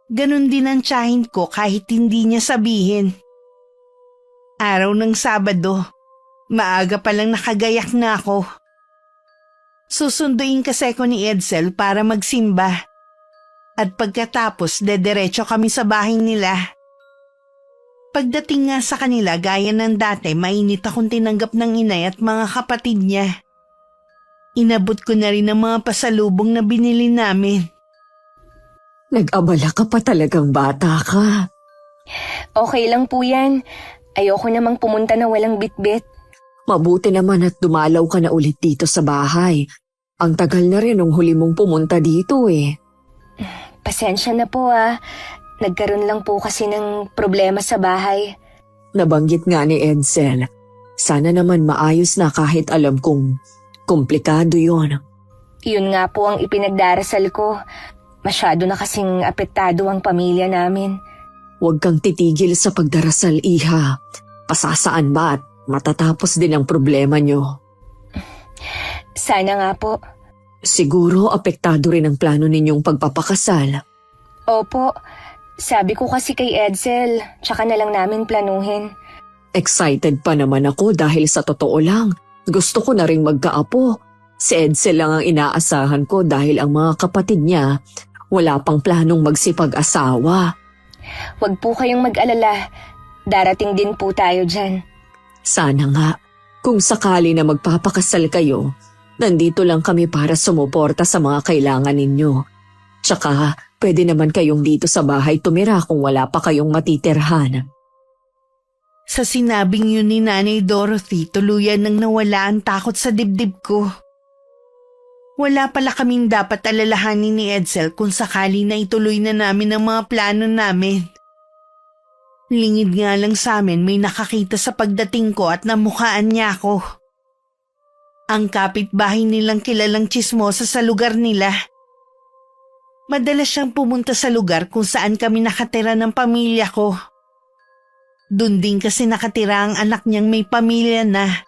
Ganon din ang tiyahin ko kahit hindi niya sabihin. Araw ng Sabado, maaga pa lang nakagayak na ako. Susunduin kasi ko ni Edsel para magsimba. At pagkatapos, dediretso kami sa bahay nila. Pagdating nga sa kanila gaya ng dati, mainit akong tinanggap ng inay at mga kapatid niya. Inabot ko na rin ang mga pasalubong na binili namin. Nag-abala ka pa talagang bata ka. Okay lang po yan. Ayoko namang pumunta na walang bitbit. Mabuti naman at dumalaw ka na ulit dito sa bahay. Ang tagal na rin nung huli mong pumunta dito eh. Pasensya na po ah. Nagkaroon lang po kasi ng problema sa bahay. Nabanggit nga ni Edsel. Sana naman maayos na kahit alam kong komplikado yon. Yun nga po ang ipinagdarasal ko. Masyado na kasing apektado ang pamilya namin. Huwag kang titigil sa pagdarasal, iha. Pasasaan ba at matatapos din ang problema nyo. Sana nga po. Siguro apektado rin ang plano ninyong pagpapakasal. Opo. Sabi ko kasi kay Edsel, tsaka na lang namin planuhin. Excited pa naman ako dahil sa totoo lang, gusto ko na ring magkaapo. Si Edsel lang ang inaasahan ko dahil ang mga kapatid niya wala pang planong magsipag-asawa. Huwag po kayong mag-alala. Darating din po tayo dyan. Sana nga, kung sakali na magpapakasal kayo, nandito lang kami para sumuporta sa mga kailangan ninyo. Tsaka, pwede naman kayong dito sa bahay tumira kung wala pa kayong matitirhan. Sa sinabing yun ni Nanay Dorothy, tuluyan nang nawala ang takot sa dibdib ko. Wala pala kaming dapat alalahanin ni Edsel kung sakali na ituloy na namin ang mga plano namin. Lingid nga lang sa amin may nakakita sa pagdating ko at namukhaan niya ako. Ang kapitbahay nilang kilalang tsismosa sa lugar nila. Madalas siyang pumunta sa lugar kung saan kami nakatira ng pamilya ko. Doon din kasi nakatira ang anak niyang may pamilya na.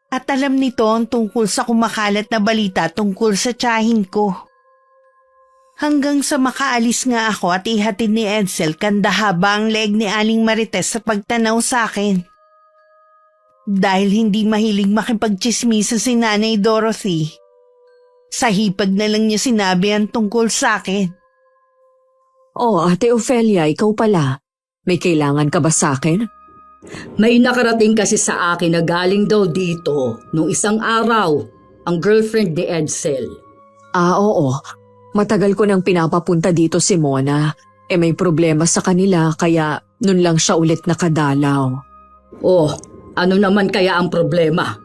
At alam nito ang tungkol sa kumakalat na balita tungkol sa tiyahin ko. Hanggang sa makaalis nga ako at ihatid ni Edsel kandahaba ang leeg ni Aling Marites sa pagtanaw sa akin. Dahil hindi mahilig makipagtsismisa si Nanay Dorothy, sa hipag na lang niya sinabi ang tungkol sa akin. Oh, Ate Ofelia, ikaw pala. May kailangan ka ba sa akin? May nakarating kasi sa akin na galing daw dito nung isang araw, ang girlfriend ni Edsel. Oo. Matagal ko nang pinapapunta dito si Mona. May problema sa kanila kaya nun lang siya ulit nakadalaw. Oh, ano naman kaya ang problema?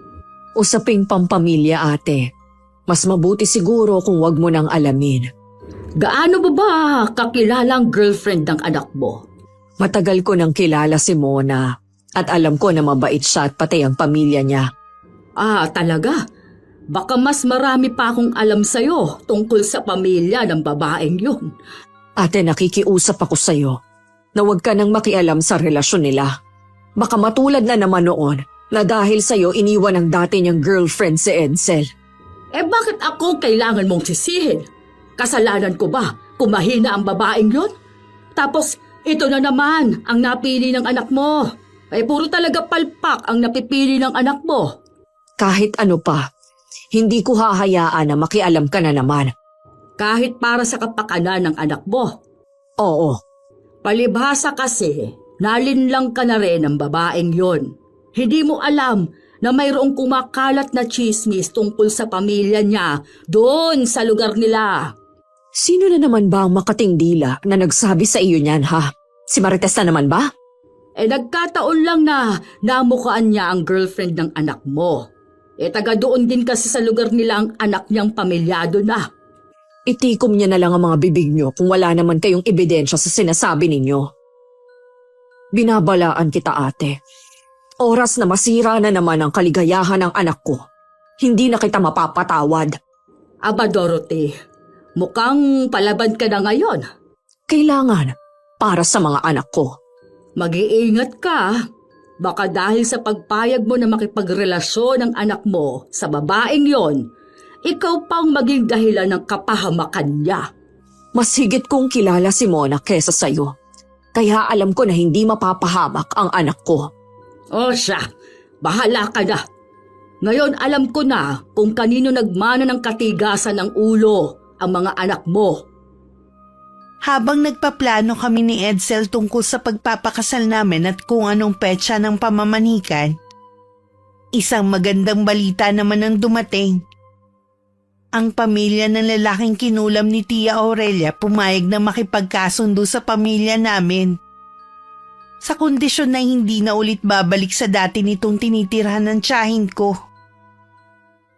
Usaping pampamilya, ate. Mas mabuti siguro kung wag mo nang alamin. Gaano ba kakilalang girlfriend ng anak mo? Matagal ko nang kilala si Mona at alam ko na mabait siya at pati ang pamilya niya. Ah, talaga? Baka mas marami pa akong alam sa'yo tungkol sa pamilya ng babaeng yun. Ate, nakikiusap ako sa'yo na huwag ka nang makialam sa relasyon nila. Baka matulad na naman noon na dahil sa'yo iniwan ang dati niyang girlfriend si Edsel. Bakit ako kailangan mong sisihin? Kasalanan ko ba kung mahina ang babaeng yun? Tapos, ito na naman ang napili ng anak mo. Puro talaga palpak ang napipili ng anak mo. Kahit ano pa, hindi ko hahayaan na makialam ka na naman. Kahit para sa kapakanan ng anak mo. Oo. Palibhasa kasi, nalinlang ka na rin ng babaeng yon. Hindi mo alam na mayroong kumakalat na chismis tungkol sa pamilya niya doon sa lugar nila. Sino na naman ba ang makating dila na nagsabi sa iyo niyan, ha? Si Marites na naman ba? Nagkataon lang na namukaan niya ang girlfriend ng anak mo. Taga doon din kasi sa lugar nila ang anak niyang pamilyado na. Itikom niya na lang ang mga bibig niyo kung wala naman kayong ebidensya sa sinasabi ninyo. Binabalaan kita, ate. Oras na masira na naman ang kaligayahan ng anak ko. Hindi na kita mapapatawad. Aba Dorothy, mukhang palaban ka na ngayon. Kailangan para sa mga anak ko. Mag-iingat ka. Baka dahil sa pagpayag mo na makipagrelasyon ng anak mo sa babaeng yon, ikaw pang maging dahilan ng kapahamakan niya. Mas higit kong kilala si Mona kesa sa'yo. Kaya alam ko na hindi mapapahamak ang anak ko. O siya, bahala ka na. Ngayon alam ko na kung kanino nagmana ng katigasan ng ulo ang mga anak mo. Habang nagpaplano kami ni Edsel tungkol sa pagpapakasal namin at kung anong petsa ng pamamanikan, isang magandang balita naman ang dumating. Ang pamilya ng lalaking kinulam ni Tia Aurelia pumayag na makipagkasundo sa pamilya namin. Sa kondisyon na hindi na ulit babalik sa dati nitong tinitirhan ng tiyahin ko.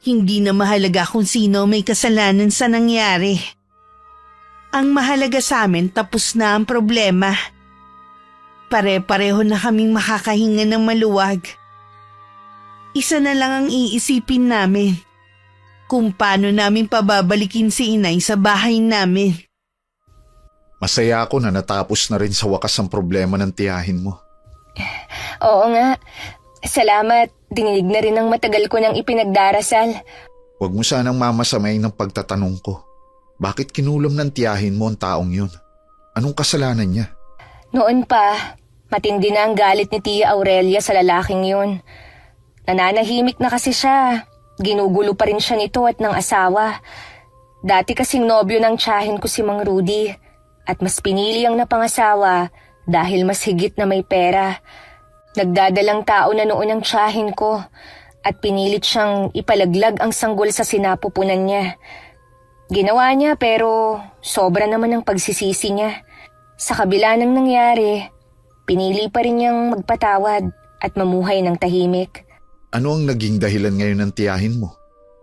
Hindi na mahalaga kung sino may kasalanan sa nangyari. Ang mahalaga sa amin, tapos na ang problema. Pare-pareho na kaming makakahinga ng maluwag. Isa na lang ang iisipin namin. Kung paano namin pababalikin si inay sa bahay namin. Masaya ako na natapos na rin sa wakas ang problema ng tiyahin mo. Oo nga. Salamat. Dininig na rin ang matagal ko nang ipinagdarasal. Huwag mo sanang mamasamay ng pagtatanong ko. Bakit kinulam ng tiyahin mo ang taong yun? Anong kasalanan niya? Noon pa, matindi na ang galit ni Tia Aurelia sa lalaking yun. Nananahimik na kasi siya. Ginugulo pa rin siya nito at ng asawa. Dati kasing nobyo ng tiyahin ko si Mang Rudy at mas pinili ang napangasawa dahil mas higit na may pera. Nagdadalang tao na noon ang tiyahin ko at pinilit siyang ipalaglag ang sanggol sa sinapupunan niya. Ginawa niya pero sobra naman ang pagsisisi niya. Sa kabila ng nangyari, pinili pa rin niyang magpatawad at mamuhay ng tahimik. Ano ang naging dahilan ngayon ng tiyahin mo?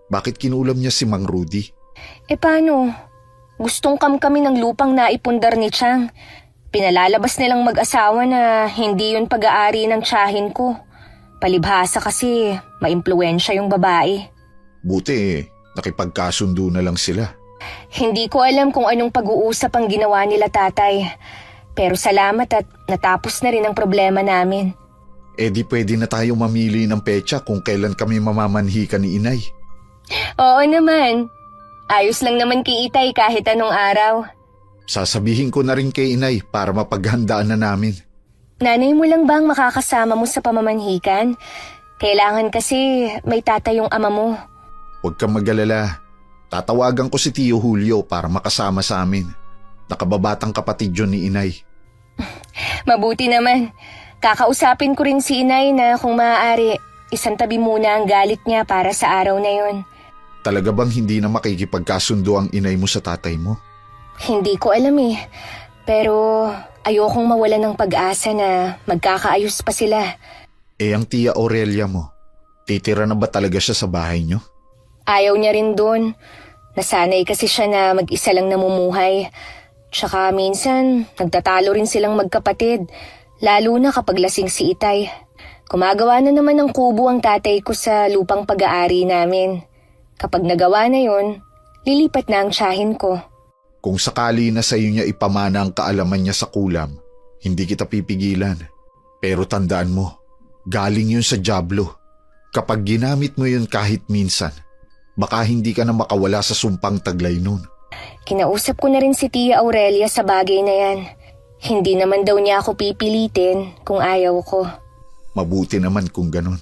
Bakit kinulam niya si Mang Rudy? Paano? Gustong kamkami ng lupang naipundar ni Chang. Pinalalabas nilang mag-asawa na hindi yun pag-aari ng tiyahin ko. Palibhasa kasi maimpluwensya yung babae. Buti nakipagkasundo na lang sila. Hindi ko alam kung anong pag-uusap ang ginawa nila tatay. Pero salamat at natapos na rin ang problema namin. Di pwede na tayo mamili ng petsa kung kailan kami mamamanhikan ni inay. Oo naman. Ayos lang naman kay Itay kahit anong araw. Sasabihin ko na rin kay inay para mapaghandaan na namin. Nanay mo lang bang makakasama mo sa pamamanhikan? Kailangan kasi may tatay yung ama mo. Huwag kang mag-alala. Tatawagan ko si Tio Julio para makasama sa amin. Nakababatang kapatid yun ni inay. Mabuti naman. Kakausapin ko rin si inay na kung maaari, isang tabi muna ang galit niya para sa araw na yon. Talaga bang hindi na makikipagkasundo ang inay mo sa tatay mo? Hindi ko alam Pero ayokong mawala ng pag-asa na magkakaayos pa sila. Ang Tia Aurelia mo, titira na ba talaga siya sa bahay niyo? Ayaw niya rin doon. Nasanay kasi siya na mag-isa lang namumuhay. Tsaka minsan, nagtatalo rin silang magkapatid. Lalo na kapag lasing si Itay. Kumagawa na naman ng kubo ang tatay ko sa lupang pag-aari namin. Kapag nagawa na yon, lilipat na ang tiyahin ko. Kung sakali na sa iyo niya ipamana ang kaalaman niya sa kulam, hindi kita pipigilan. Pero tandaan mo, galing yun sa dyablo. Kapag ginamit mo yun kahit minsan, baka hindi ka na makawala sa sumpang taglay nun. Kinausap ko na rin si Tia Aurelia sa bagay na yan. Hindi naman daw niya ako pipilitin kung ayaw ko. Mabuti naman kung ganun.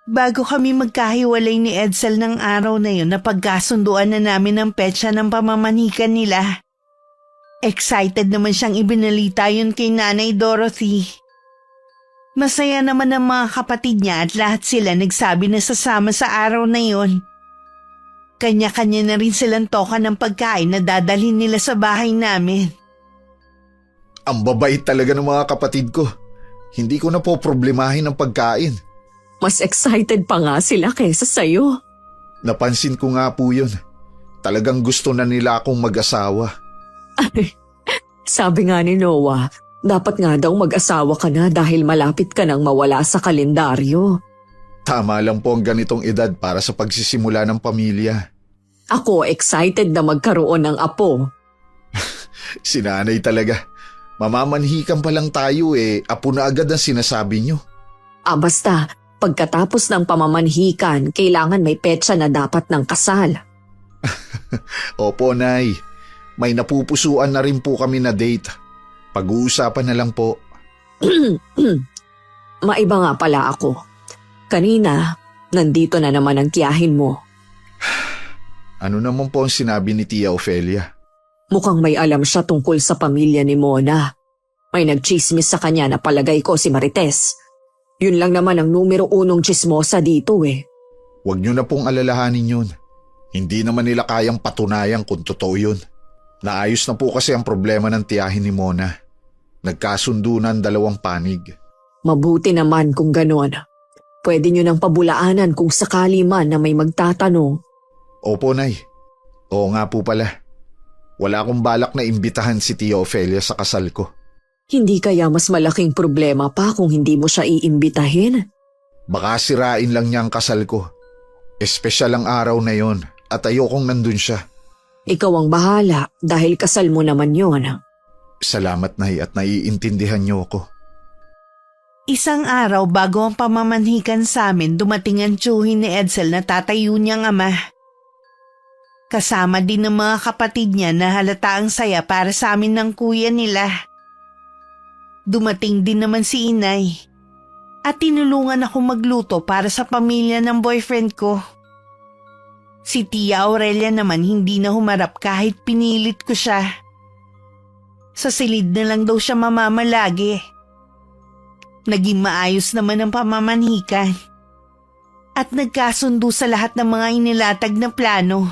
Bago kami magkahiwalay ni Edsel ng araw na yun, napagkasunduan na namin ang petsa ng pamamanikan nila. Excited naman siyang ibinalita yun kay Nanay Dorothy. Masaya naman ang mga kapatid niya at lahat sila nagsabi na sasama sa araw na yon. Kanya-kanya na rin silang toka ng pagkain na dadalhin nila sa bahay namin. Ang babait talaga ng mga kapatid ko. Hindi ko na po problemahin ang pagkain. Mas excited pa nga sila kaysa sa'yo. Napansin ko nga po yun. Talagang gusto na nila akong mag-asawa. Sabi nga ni Noah, dapat nga daw mag-asawa ka na dahil malapit ka nang mawala sa kalendaryo. Tama lang po ang ganitong edad para sa pagsisimula ng pamilya. Ako excited na magkaroon ng apo. Sinanay talaga. Mamamanhikan pa lang tayo apo na agad ang sinasabi nyo. Basta, pagkatapos ng pamamanhikan, kailangan may petsa na dapat ng kasal. Opo, Nay. May napupusuan na rin po kami na date. Pag-uusapan na lang po. Maiba nga pala ako. Kanina, nandito na naman ang tiyahin mo. Ano naman po ang sinabi ni Tia Ofelia? Mukhang may alam siya tungkol sa pamilya ni Mona. May nagchismis sa kanya na palagay ko si Marites. Yun lang naman ang numero 1 chismosa dito Huwag nyo na pong alalahanin yun. Hindi naman nila kayang patunayan kung totoo yun. Naayos na po kasi ang problema ng tiyahin ni Mona. Nagkasundo na ang 2 panig. Mabuti naman kung ganon. Pwede nyo nang pabulaanan kung sakali man na may magtatanong. Opo, Nay. Oo nga po pala. Wala akong balak na imbitahan si Tia Ofelia sa kasal ko. Hindi kaya mas malaking problema pa kung hindi mo siya iimbitahin? Baka sirain lang niya ang kasal ko. Espesyal ang araw na yon at ayokong nandun siya. Ikaw ang bahala dahil kasal mo naman yon. Salamat, Nay, at naiintindihan niyo ako. Isang araw bago ang pamamanhikan sa amin, dumating ang tiyuhin ni Edsel na tatayo niyang ama. Kasama din ng mga kapatid niya na halata ang saya para sa amin ng kuya nila. Dumating din naman si Inay at tinulungan ako magluto para sa pamilya ng boyfriend ko. Si Tia Aurelia naman hindi na humarap kahit pinilit ko siya. Sa silid na lang daw siya mamamalagi. Naging maayos naman ang pamamanhikan at nagkasundo sa lahat ng mga inilatag na plano.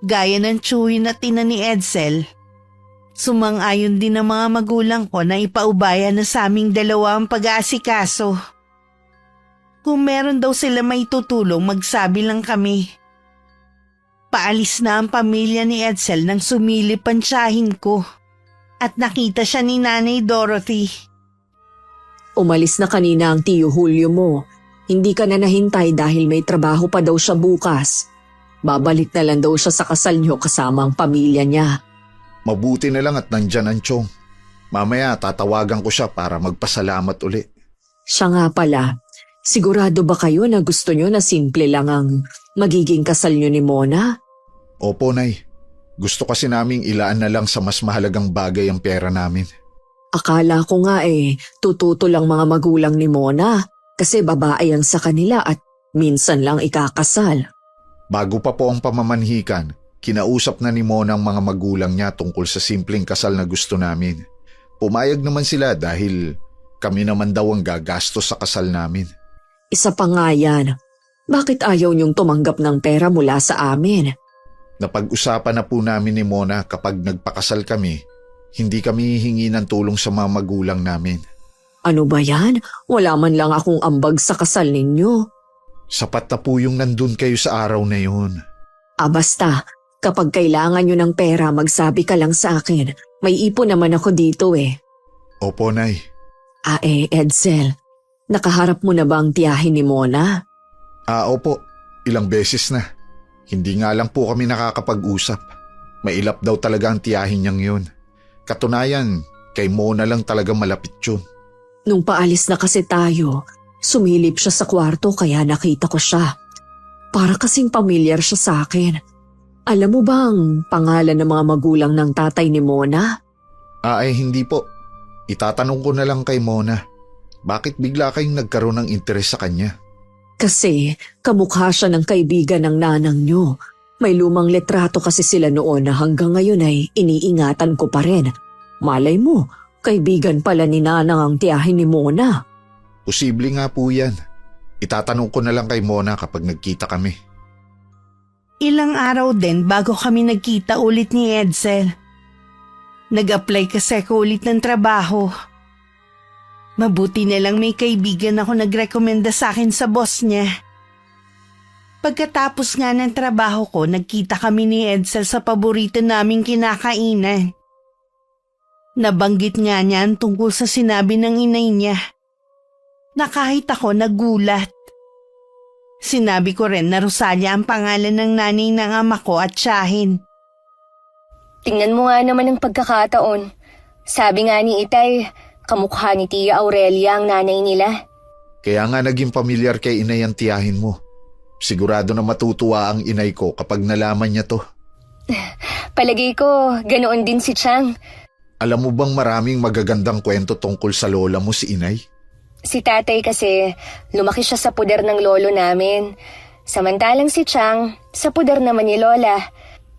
Gaya ng tiyuhin at ina ni Edsel, sumang-ayon din ang mga magulang ko na ipaubaya na sa aming 2 ang pag-aasikaso. Kung meron daw sila may tutulong, magsabi lang kami. Paalis na ang pamilya ni Edsel nang sumilip ang tiyahin ko at nakita siya ni Nanay Dorothy. Umalis na kanina ang tiyo Julio mo. Hindi ka na nahintay dahil may trabaho pa daw siya bukas. Babalik na lang daw siya sa kasal niyo kasama ang pamilya niya. Mabuti na lang at nandyan ang Chong. Mamaya tatawagan ko siya para magpasalamat uli. Siya nga pala, sigurado ba kayo na gusto niyo na simple lang ang magiging kasal niyo ni Mona? Opo, Nay. Gusto kasi naming ilaan na lang sa mas mahalagang bagay ang pera namin. Akala ko nga tututo lang mga magulang ni Mona kasi babae ang sa kanila at minsan lang ikakasal. Bago pa po ang pamamanhikan, kinausap na ni Mona ang mga magulang niya tungkol sa simpleng kasal na gusto namin. Pumayag naman sila dahil kami naman daw ang gagastos sa kasal namin. Isa pa nga yan, bakit ayaw niyong tumanggap ng pera mula sa amin? Napag-usapan na po namin ni Mona kapag nagpakasal kami, hindi kami hihingi ng tulong sa mga magulang namin. Ano ba yan? Wala man lang akong ambag sa kasal ninyo. Sapat na po yung nandun kayo sa araw na yun. Basta, kapag kailangan nyo ng pera, magsabi ka lang sa akin. May ipon naman ako dito Opo, Nay. Edsel, nakaharap mo na ba ang tiyahin ni Mona? Opo. Ilang beses na. Hindi nga lang po kami nakakapag-usap. Mailap daw talaga ang tiyahin niyang yun. Katunayan, kay Mona lang talaga malapit yun. Nung paalis na kasi tayo, sumilip siya sa kwarto kaya nakita ko siya. Para kasing pamilyar siya sa akin. Alam mo ba ang pangalan ng mga magulang ng tatay ni Mona? Hindi po. Itatanong ko na lang kay Mona. Bakit bigla kayong nagkaroon ng interes sa kanya? Kasi kamukha siya ng kaibigan ng nanang nyo. May lumang litrato kasi sila noon na hanggang ngayon ay iniingatan ko pa rin. Malay mo, kaibigan pala ni Nanang ang tiyahin ni Mona. Posible nga po yan. Itatanong ko na lang kay Mona kapag nagkita kami. Ilang araw din bago kami nagkita ulit ni Edsel. Nag-apply kasi ako ulit ng trabaho. Mabuti na lang may kaibigan ako nagrekomenda sa akin sa boss niya. Pagkatapos nga ng trabaho ko, nagkita kami ni Edsel sa paborito naming kinakainan. Nabanggit nga niya ang tungkol sa sinabi ng inay niya. Na kahit ako nagulat. Sinabi ko rin na Rosalia ang pangalan ng nanay ng ama ko at tiyahin. Tingnan mo nga naman ang pagkakataon. Sabi nga ni Itay, kamukha ni Tia Aurelia ang nanay nila. Kaya nga naging pamilyar kay inay ang tiyahin mo. Sigurado na matutuwa ang inay ko kapag nalaman niya to. Palagay ko, ganoon din si Chang. Alam mo bang maraming magagandang kwento tungkol sa lola mo si inay? Si tatay kasi, lumaki siya sa puder ng lolo namin. Samantalang si Chang, sa puder naman ni Lola.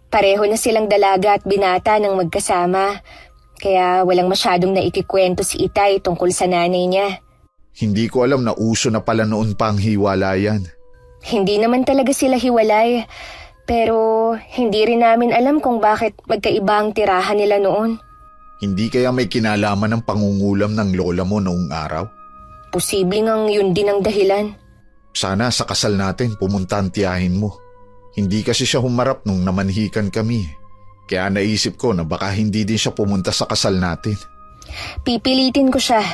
Pareho na silang dalaga at binata ng magkasama. Kaya walang masyadong naikikwento si Itay tungkol sa nanay niya. Hindi ko alam na uso na pala noon pa ang hiwalayan. Hindi naman talaga sila hiwalay. Pero hindi rin namin alam kung bakit magkaiba ang tirahan nila noon. Hindi kaya may kinalaman ng pangungulam ng lola mo noong araw? Posible ngang yun din ang dahilan. Sana sa kasal natin pumunta ang tiyahin mo. Hindi kasi siya humarap nung namanhikan kami. Kaya naisip ko na baka hindi din siya pumunta sa kasal natin. Pipilitin ko siya.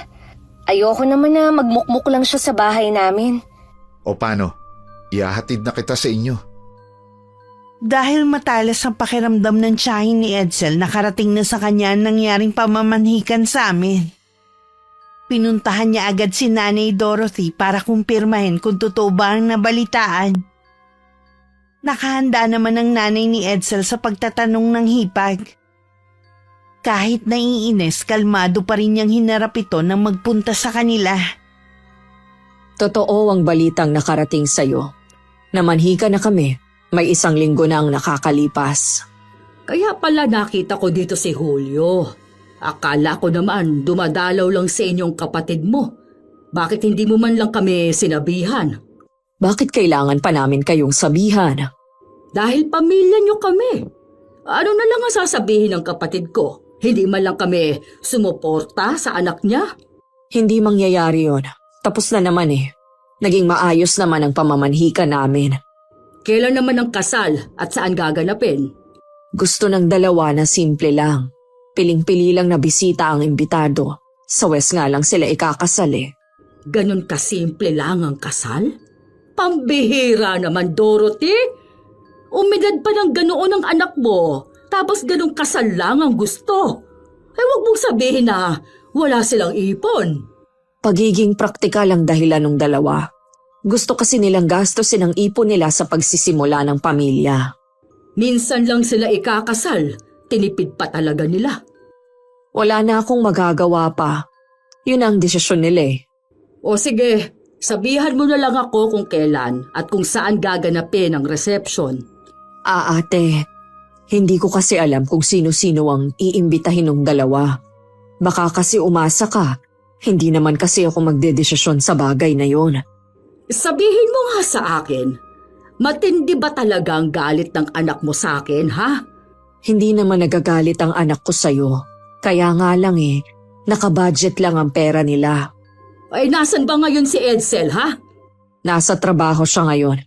Ayoko naman na magmukmuk lang siya sa bahay namin. O paano? Ihahatid na kita sa inyo. Dahil matalas ang pakiramdam ng tiyahin ni Edsel, nakarating na sa kanya ang nangyaring pamamanhikan sa amin. Pinuntahan niya agad si Nanay Dorothy para kumpirmahin kung totoo ba ang nabalitaan. Nakahanda naman ang nanay ni Edsel sa pagtatanong ng hipag. Kahit naiinis, kalmado pa rin niyang hinarap ito nang magpunta sa kanila. Totoo ang balitang nakarating sa'yo. Namanhika na kami. May 1 linggo na ang nakakalipas. Kaya pala nakita ko dito si Julio. Akala ko naman dumadalaw lang sa inyong kapatid mo. Bakit hindi mo man lang kami sinabihan? Bakit kailangan pa namin kayong sabihan? Dahil pamilya niyo kami. Ano na lang ang sasabihin ng kapatid ko? Hindi man lang kami sumuporta sa anak niya? Hindi mangyayari yon. Tapos na naman eh. Naging maayos naman ang pamamanhika namin. Kailan naman ang kasal at saan gaganapin? Gusto ng dalawa na simple lang. Piling-pili lang na bisita ang imbitado. Sa West nga lang sila ikakasal eh. Ganon kasimple lang ang kasal? Pambihira naman, Dorothy. Umidad pa ng ganoon ang anak mo, tapos ganong kasal lang ang gusto. Huwag mong sabihin na wala silang ipon. Pagiging praktikal ang dahilan ng dalawa. Gusto kasi nilang gastusin ang ipon nila sa pagsisimula ng pamilya. Minsan lang sila ikakasal, tinipid pa talaga nila. Wala na akong magagawa pa. Yun ang desisyon nila eh. O sige, sabihan mo na lang ako kung kailan at kung saan gaganapin ang reception. Ate, hindi ko kasi alam kung sino-sino ang iimbitahin ng dalawa. Baka kasi umasa ka, hindi naman kasi ako magdedesisyon sa bagay na yon. Sabihin mo nga sa akin, matindi ba talaga ang galit ng anak mo sa akin, ha? Hindi naman nagagalit ang anak ko sa'yo. Kaya nga lang eh, nakabudget lang ang pera nila. Ay, nasan ba ngayon si Edsel, ha? Nasa trabaho siya ngayon.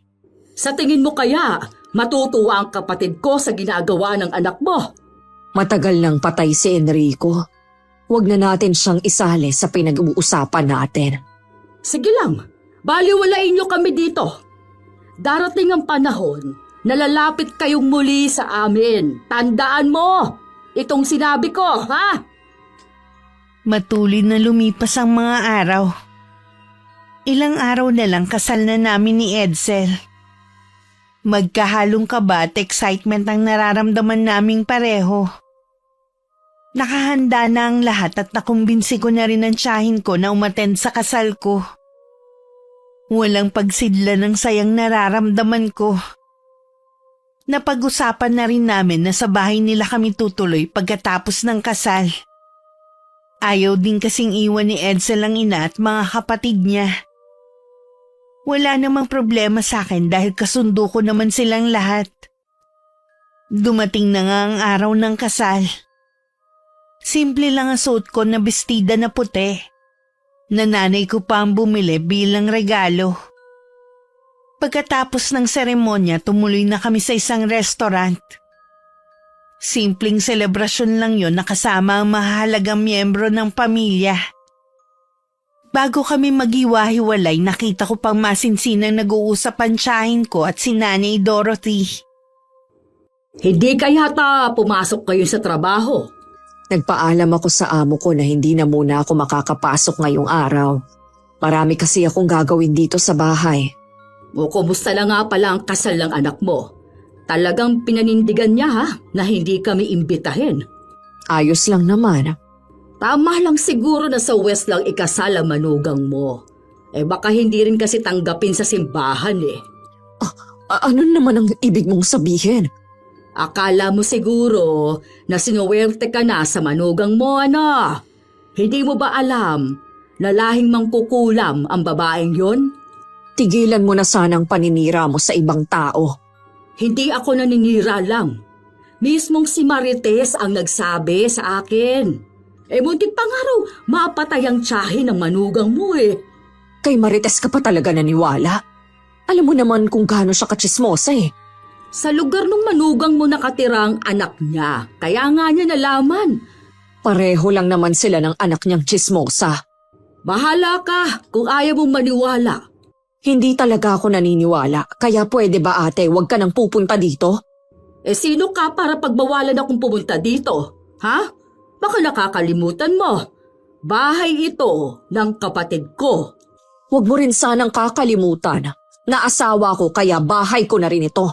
Sa tingin mo kaya, matutuwa ang kapatid ko sa ginagawa ng anak mo? Matagal nang patay si Enrico. Huwag na natin siyang isali sa pinag-uusapan natin. Sige lang, baliwalain niyo kami dito. Darating ang panahon na lalapit kayong muli sa amin. Tandaan mo, itong sinabi ko, ha? Matuloy na lumipas ang mga araw. Ilang araw na lang kasal na namin ni Edsel. Magkahalong kaba at excitement ang nararamdaman naming pareho. Nakahanda na ang lahat at nakumbinsi ko na rin ang tiyahin ko na umattend sa kasal ko. Walang pagsidla ng sayang nararamdaman ko. Napag-usapan na rin namin na sa bahay nila kami tutuloy pagkatapos ng kasal. Ayaw din kasing iwan ni Edsel ang ina at mga kapatid niya. Wala namang problema sa akin dahil kasundo ko naman silang lahat. Dumating na nga ang araw ng kasal. Simple lang ang suot ko na bestida na puti. Nanay ko pa ang bumili bilang regalo. Pagkatapos ng seremonya, tumuloy na kami sa isang restaurant. Simpleng selebrasyon lang yon na kasama ang mahalagang miyembro ng pamilya. Bago kami maghiwa-hiwalay, nakita ko pang masinsinang nag-uusap ang tiyahin ko at si Nanay Dorothy. Hindi ka yata pumasok kayo sa trabaho. Nagpaalam ako sa amo ko na hindi na muna ako makakapasok ngayong araw. Marami kasi akong gagawin dito sa bahay. O kumusta na nga pala ang kasal ng anak mo? Talagang pinanindigan niya ha, na hindi kami imbitahin. Ayos lang naman. Tama lang siguro na sa West lang ikasal ang manugang mo. Baka hindi rin kasi tanggapin sa simbahan eh. Ano naman ang ibig mong sabihin? Akala mo siguro na sinuwerte ka na sa manugang mo, ano? Hindi mo ba alam na lahing mangkukulam ang babaeng yon? Tigilan mo na sanang paninira mo sa ibang tao. Hindi ako naninira lang. Mismong si Marites ang nagsabi sa akin. Muntik pa nga raw mapatay ang tiyahin ng manugang mo eh. Kay Marites ka pa talaga naniwala. Alam mo naman kung gaano siya katsismosa eh. Sa lugar ng manugang mo nakatira ang anak niya, kaya nga niya nalaman. Pareho lang naman sila ng anak niyang tsismosa. Bahala ka kung ayaw mong maniwala. Hindi talaga ako naniniwala, kaya pwede ba ate, huwag ka nang pupunta dito? Sino ka para pagbawalan akong pumunta dito? Ha? Baka nakakalimutan mo. Bahay ito ng kapatid ko. Huwag mo rin sanang kakalimutan na asawa ko kaya bahay ko na rin ito.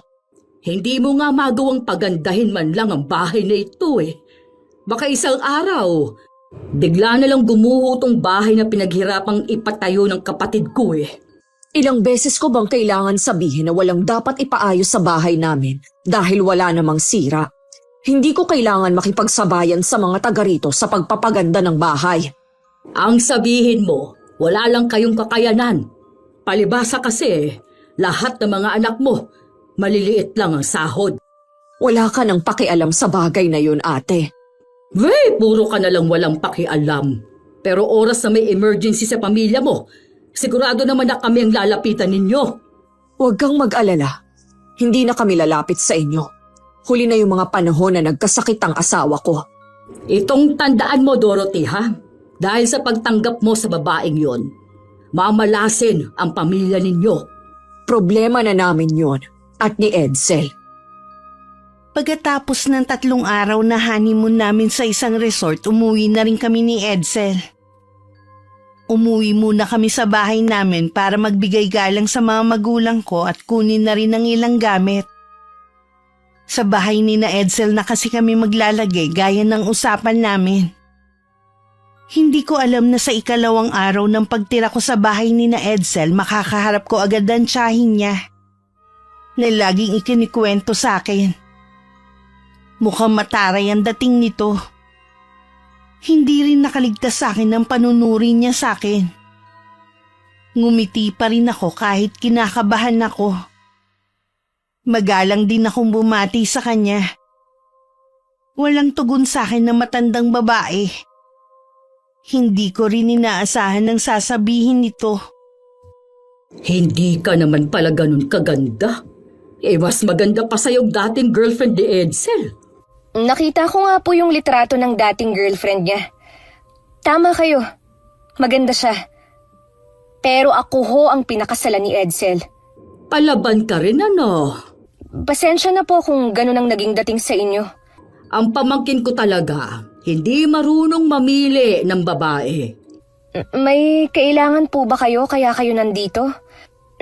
Hindi mo nga magawang pagandahin man lang ang bahay na ito eh. Baka isang araw, bigla na lang gumuho tong bahay na pinaghirapang ipatayo ng kapatid ko eh. Ilang beses ko bang kailangan sabihin na walang dapat ipaayos sa bahay namin dahil wala namang sira? Hindi ko kailangan makipagsabayan sa mga taga rito sa pagpapaganda ng bahay. Ang sabihin mo, wala lang kayong kakayanan. Palibasa kasi, lahat ng mga anak mo, maliliit lang ang sahod. Wala ka nang pakialam sa bagay na yun, ate. Puro ka na lang walang pakialam. Pero oras na may emergency sa pamilya mo, sigurado naman na kami ang lalapitan ninyo. Huwag kang mag-alala. Hindi na kami lalapit sa inyo. Huli na yung mga panahon na nagkasakit ang asawa ko. Itong tandaan mo, Dorothy, ha? Dahil sa pagtanggap mo sa babaeng yon, mamalasin ang pamilya ninyo. Problema na namin yon at ni Edsel. Pagkatapos ng 3 araw na honeymoon namin sa isang resort, umuwi na rin kami ni Edsel. Umuwi muna kami sa bahay namin para magbigay galang sa mga magulang ko at kunin na rin ang ilang gamit. Sa bahay ni na Edsel na kasi kami maglalagay gaya ng usapan namin. Hindi ko alam na sa 2nd araw ng pagtira ko sa bahay ni na Edsel, makakaharap ko agad ang tiyahin niya na laging ikinikwento sa akin. Mukhang mataray ang dating nito. Hindi rin nakaligtas sa akin ang panunuri niya sa akin. Ngumiti pa rin ako kahit kinakabahan ako. Magalang din akong bumati sa kanya. Walang tugon sa akin ng matandang babae. Hindi ko rin inaasahan ng sasabihin nito. Hindi ka naman pala ganun kaganda. Mas maganda pa sa'yo dating girlfriend ni Edsel. Nakita ko nga po yung litrato ng dating girlfriend niya. Tama kayo. Maganda siya. Pero ako ho ang pinakasalan ni Edsel. Palaban ka rin ano? Pasensya na po kung ganun ang naging dating sa inyo. Ang pamangkin ko talaga, hindi marunong mamili ng babae. May kailangan po ba kayo kaya kayo nandito?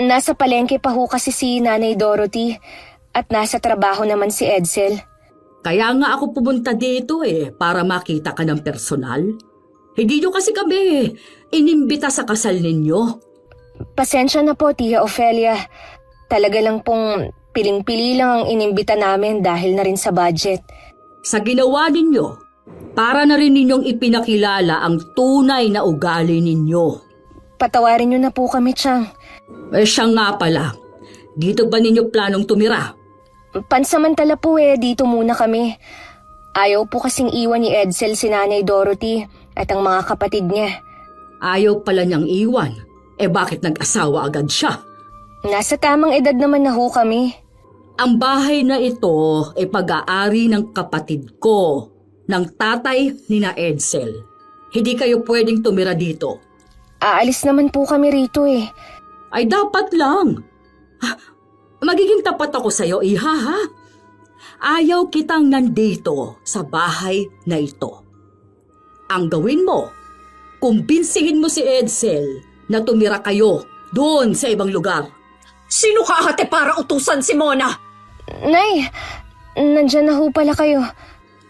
Nasa palengke pa ho kasi si Nanay Dorothy at nasa trabaho naman si Edsel. Kaya nga ako pumunta dito para makita ka ng personal. Hindi nyo kasi kami inimbita sa kasal ninyo. Pasensya na po, Tia Ofelia. Talaga lang pong Piling-pili lang ang inimbita namin dahil na rin sa budget. Sa ginawa ninyo, para na rin ninyong ipinakilala ang tunay na ugali ninyo. Patawarin niyo na po kami, Chang. Siya nga pala, dito ba ninyo planong tumira? Pansamantala po dito muna kami. Ayaw po kasing iwan ni Edsel si Nanay Dorothy at ang mga kapatid niya. Ayaw pala niyang iwan. Bakit nag-asawa agad siya? Nasa tamang edad naman na ho kami. Ang bahay na ito ay pag-aari ng kapatid ko, ng tatay ni na Edsel. Hindi kayo pwedeng tumira dito. Aalis naman po kami rito Ay dapat lang. Magiging tapat ako sa'yo, iha ha? Ayaw kitang nandito sa bahay na ito. Ang gawin mo, kumbinsihin mo si Edsel na tumira kayo doon sa ibang lugar. Sino ka ate para utusan si Mona? Nay, nandyan na ho pala kayo.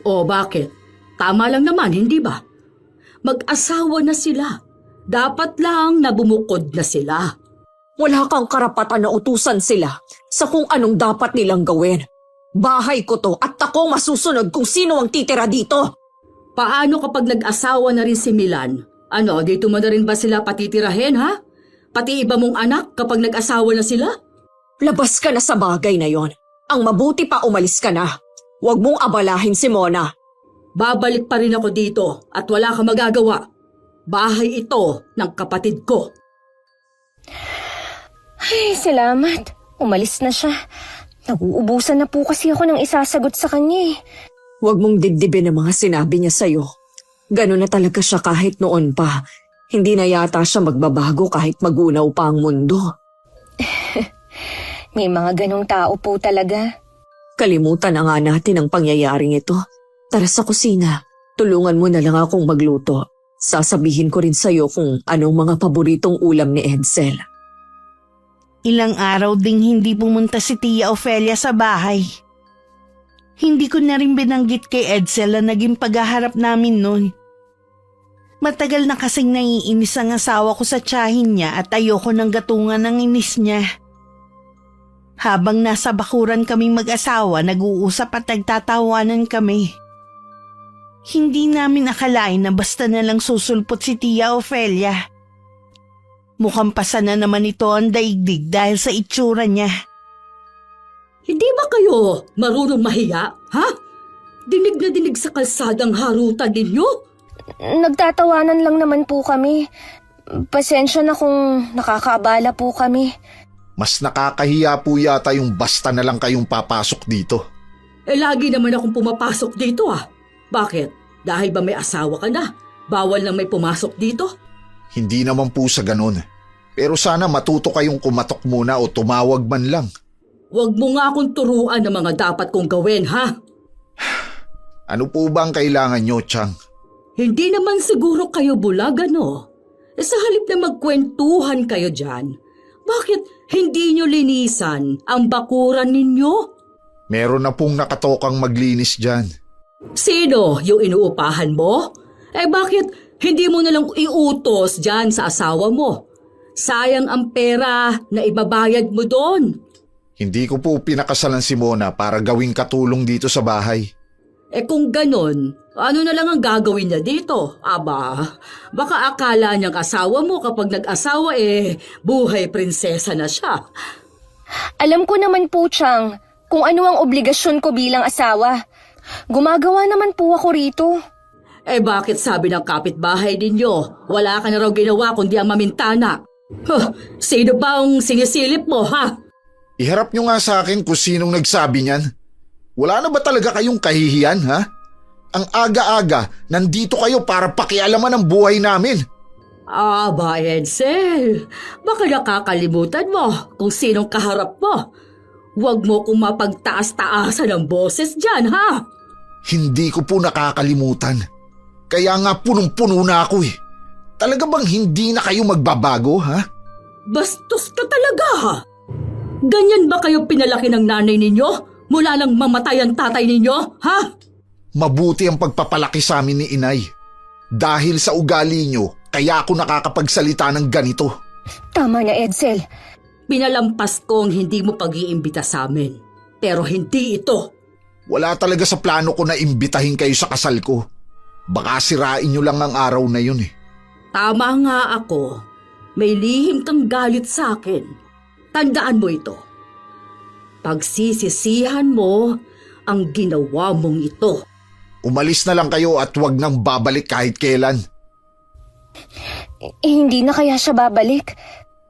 O bakit? Tama lang naman, hindi ba? Mag-asawa na sila. Dapat lang na bumukod na sila. Wala kang karapatan na utusan sila sa kung anong dapat nilang gawin. Bahay ko to at ako masusunod kung sino ang titira dito. Paano kapag nag-asawa na rin si Milan? Dito mo na rin ba sila patitirahin, ha? Pati iba mong anak kapag nag-asawa na sila? Labas ka na sa bagay na yon. Ang mabuti pa umalis ka na. Huwag mong abalahin si Mona. Babalik pa rin ako dito at wala kang magagawa. Bahay ito ng kapatid ko. Ay, salamat. Umalis na siya. Nag-uubusan na po kasi ako ng isasagot sa kanya Huwag mong dibdibin ang mga sinabi niya sa'yo. Ganon na talaga siya kahit noon pa. Hindi na yata siya magbabago kahit magunaw pa ang mundo. May mga ganong tao po talaga. Kalimutan na nga natin ang pangyayaring ito. Tara sa kusina. Tulungan mo na lang akong magluto. Sasabihin ko rin sa'yo kung anong mga paboritong ulam ni Edsel. Ilang araw ding hindi pumunta si Tia Ofelia sa bahay. Hindi ko na rin binanggit kay Edsel na naging paghaharap namin noon. Matagal na kasing naiinis ang asawa ko sa tiyahin niya at ayoko ng gatungan ng inis niya. Habang nasa bakuran kaming mag-asawa, nag-uusap at nagtatawanan kami. Hindi namin akalain na basta na lang susulpot si Tia Ofelia. Mukhang pasa na naman ito ang daigdig dahil sa itsura niya. Hindi ba kayo marunong mahiya, ha? Dinig na dinig sa kalsadang harutan ninyo? Nagtatawanan lang naman po kami. Pasensya na kung nakakaabala po kami. Mas nakakahiya po yata yung basta na lang kayong papasok dito. Lagi naman akong pumapasok dito Bakit? Dahil ba may asawa ka na? Bawal lang may pumasok dito? Hindi naman po sa ganun. Pero sana matuto kayong kumatok muna o tumawag man lang. Huwag mo nga akong turuan ng mga dapat kong gawin, ha? Ano po ba ang kailangan nyo, Chang? Hindi naman siguro kayo bulag, sa halip na magkwentuhan kayo dyan, bakit hindi nyo linisan ang bakuran ninyo? Meron na pong nakatokang maglinis dyan. Sino yung inuupahan mo? Bakit hindi mo nalang iutos dyan sa asawa mo? Sayang ang pera na ibabayad mo doon. Hindi ko po pinakasalan si Mona para gawing katulong dito sa bahay. Kung ganon, ano na lang ang gagawin niya dito? Baka akala niyang asawa mo kapag nag-asawa buhay prinsesa na siya. Alam ko naman po, Chang, kung ano ang obligasyon ko bilang asawa. Gumagawa naman po ako rito. Bakit sabi ng kapitbahay ninyo, wala ka na raw ginawa kundi ang mamintana? Sino ba ang sinisilip mo, ha? Iharap nyo nga sa akin kung sinong nagsabi niyan. Wala na ba talaga kayong kahihiyan, ha? Ang aga-aga, nandito kayo para pakialaman ang buhay namin. Edsel, baka nakakalimutan mo kung sinong kaharap mo. Huwag mo kong mapagtaas-taasan ng boses dyan, ha? Hindi ko po nakakalimutan. Kaya nga punong-puno na ako Talaga bang hindi na kayo magbabago, ha? Bastos ka talaga, ha? Ganyan ba kayo pinalaki ng nanay ninyo? Mula nang mamatay ang tatay ninyo, ha? Mabuti ang pagpapalaki sa amin ni Inay. Dahil sa ugali nyo, kaya ako nakakapagsalita ng ganito. Tama na, Edsel. Pinalampas ko ang hindi mo pag-iimbita sa amin. Pero hindi ito. Wala talaga sa plano ko na imbitahin kayo sa kasal ko. Baka sirain nyo lang ang araw na yun eh. Tama nga ako. May lihim kang galit sa akin. Tandaan mo ito. Pagsisisihan mo ang ginawa mong ito. Umalis na lang kayo at wag nang babalik kahit kailan. Hindi na kaya siya babalik?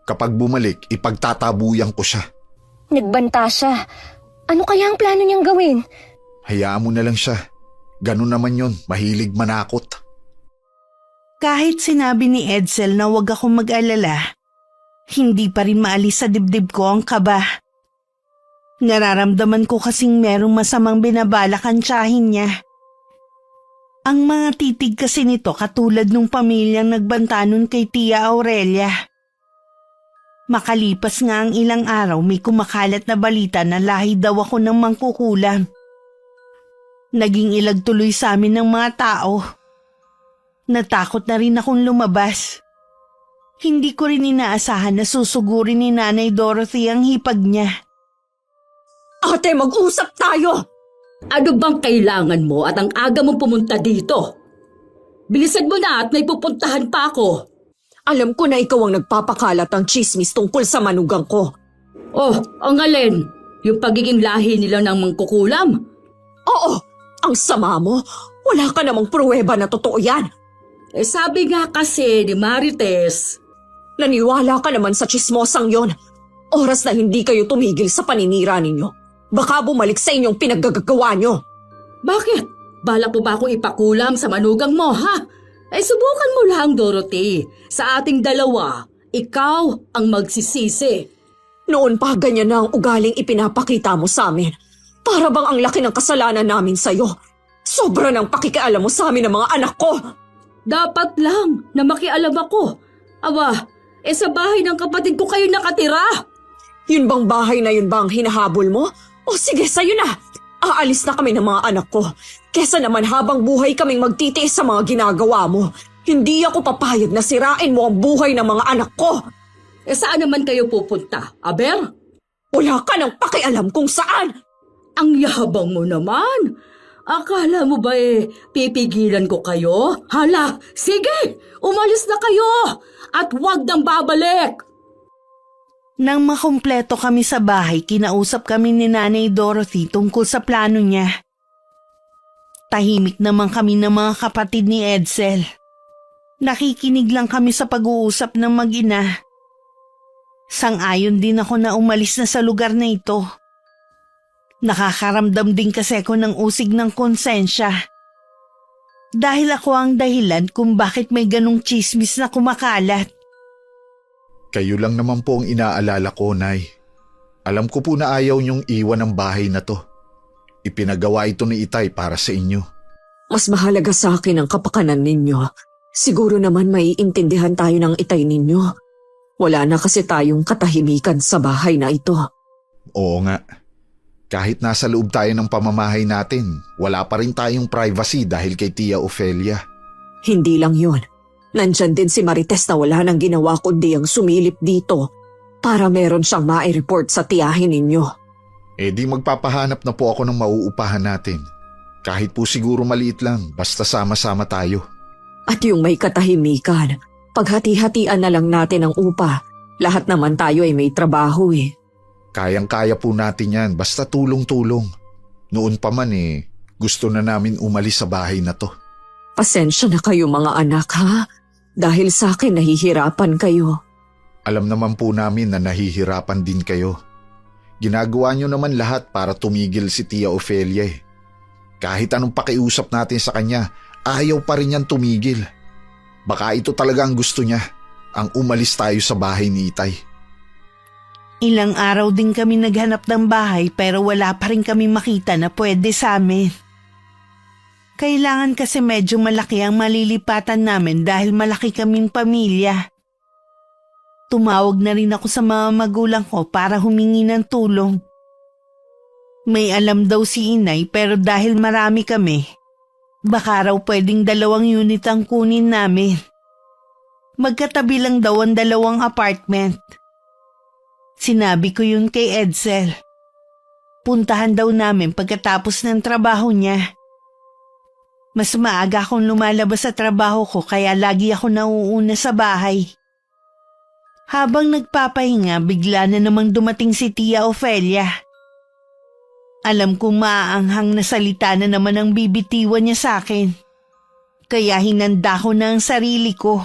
Kapag bumalik, ipagtatabuyan ko siya. Nagbanta siya. Ano kaya ang plano niyang gawin? Hayaan mo na lang siya. Ganun naman yun, mahilig manakot. Kahit sinabi ni Edsel na wag akong mag-alala, hindi pa rin maalis sa dibdib ko ang kaba. Nararamdaman ko kasing merong masamang binabalak ang tiyahin niya. Ang mga titig kasi nito katulad nung pamilyang nagbanta nun kay Tia Aurelia. Makalipas nga ang ilang araw, may kumakalat na balita na lahi daw ako ng mangkukulam. Naging ilag tuloy sa amin ng mga tao. Natakot na rin akong lumabas. Hindi ko rin inaasahan na susugurin ni Nanay Dorothy ang hipag niya. Ate, mag-usap tayo! Ano bang kailangan mo at ang aga mong pumunta dito? Bilisan mo na at may pupuntahan pa ako. Alam ko na ikaw ang nagpapakalat ng chismis tungkol sa manugang ko. Oh, ang alin? Yung pagiging lahi nila ng mangkukulam? Oo, ang sama mo. Wala ka namang pruweba na totoo yan. Sabi nga kasi ni Marites. Naniwala ka naman sa chismosang yon. Oras na hindi kayo tumigil sa paninira ninyo. Baka bumalik sa inyong pinaggagawa nyo. Bakit? Balak mo ba akong ipakulam sa manugang mo, ha? Subukan mo lang, Dorothy. Sa ating dalawa, ikaw ang magsisisi. Noon pa ganyan na ang ugaling ipinapakita mo sa amin. Para bang ang laki ng kasalanan namin sa'yo. Sobra ng pakikialam mo sa amin ng mga anak ko. Dapat lang na makialam ako. Aba, sa bahay ng kapatid ko kayo nakatira. Yun bang bahay na yun ba ang hinahabol mo? O sige, sa'yo na. Aalis na kami ng mga anak ko. Kesa naman habang buhay kaming magtitiis sa mga ginagawa mo. Hindi ako papayag na sirain mo ang buhay ng mga anak ko. Saan naman kayo pupunta, Aber? Wala ka nang pakialam kung saan. Ang yabang mo naman. Akala mo ba pipigilan ko kayo? Hala, sige, umalis na kayo at huwag nang babalik. Nang makumpleto kami sa bahay, kinausap kami ni Nanay Dorothy tungkol sa plano niya. Tahimik naman kami ng mga kapatid ni Edsel. Nakikinig lang kami sa pag-uusap ng mag-ina. Sang-ayon din ako na umalis na sa lugar na ito. Nakakaramdam din kasi ako ng usig ng konsensya. Dahil ako ang dahilan kung bakit may ganong chismis na kumakalat. Kayo lang naman po ang inaalala ko, Nay. Alam ko po na ayaw niyong iwan ang bahay na to. Ipinagawa ito ni Itay para sa inyo. Mas mahalaga sa akin ang kapakanan ninyo. Siguro naman maiintindihan tayo ng Itay ninyo. Wala na kasi tayong katahimikan sa bahay na ito. Oo nga. Kahit nasa loob tayo ng pamamahay natin, wala pa rin tayong privacy dahil kay Tia Ofelia. Hindi lang yun. Nandyan din si Marites na wala nang ginawa kundi ang sumilip dito para meron siyang mai-report sa tiyahin ninyo. Di magpapahanap na po ako ng mauupahan natin. Kahit po siguro maliit lang, basta sama-sama tayo. At yung may katahimikan, paghati-hatian na lang natin ang upa. Lahat naman tayo ay may trabaho eh. Kayang-kaya po natin yan, basta tulong-tulong. Noon pa man gusto na namin umalis sa bahay na to. Pasensya na kayo mga anak ha, dahil sa akin nahihirapan kayo. Alam naman po namin na nahihirapan din kayo. Ginagawa nyo naman lahat para tumigil si Tia Ofelia eh. Kahit anong pakiusap natin sa kanya, ayaw pa rin yan tumigil. Baka ito talaga ang gusto niya, ang umalis tayo sa bahay ni Itay. Ilang araw din kami naghanap ng bahay pero wala pa rin kami makita na pwede sa amin. Kailangan kasi medyo malaki ang malilipatan namin dahil malaki kaming pamilya. Tumawag na rin ako sa mga magulang ko para humingi ng tulong. May alam daw si Inay pero dahil marami kami, baka raw pwedeng 2 unit ang kunin namin. Magkatabi lang daw ang 2 apartment. Sinabi ko yun kay Edsel. Puntahan daw namin pagkatapos ng trabaho niya. Mas maaga akong lumalabas sa trabaho ko kaya lagi ako nauuna sa bahay. Habang nagpapahinga, bigla na namang dumating si Tia Ofelia. Alam kong maaanghang na salita na naman ang bibitiwan niya sa akin. Kaya hinanda ko na ang sarili ko.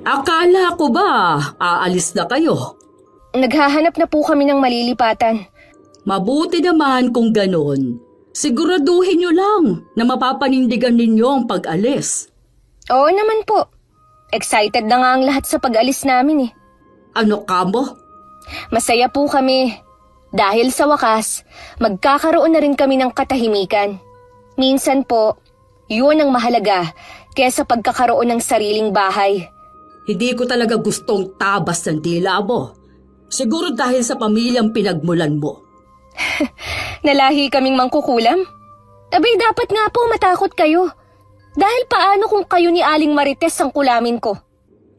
Akala ko ba aalis na kayo? Naghahanap na po kami ng malilipatan. Mabuti naman kung ganon. Siguraduhin nyo lang na mapapanindigan ninyo ang pag-alis. Oo naman po. Excited na nga ang lahat sa pag-alis namin eh. Ano ka mo? Masaya po kami. Dahil sa wakas, magkakaroon na rin kami ng katahimikan. Minsan po, yun ang mahalaga kesa pagkakaroon ng sariling bahay. Hindi ko talaga gustong tabas ng dila mo. Siguro dahil sa pamilyang pinagmulan mo. Nalahi kaming mangkukulam? Abay dapat nga po matakot kayo. Dahil paano kung kayo ni Aling Marites ang kulamin ko?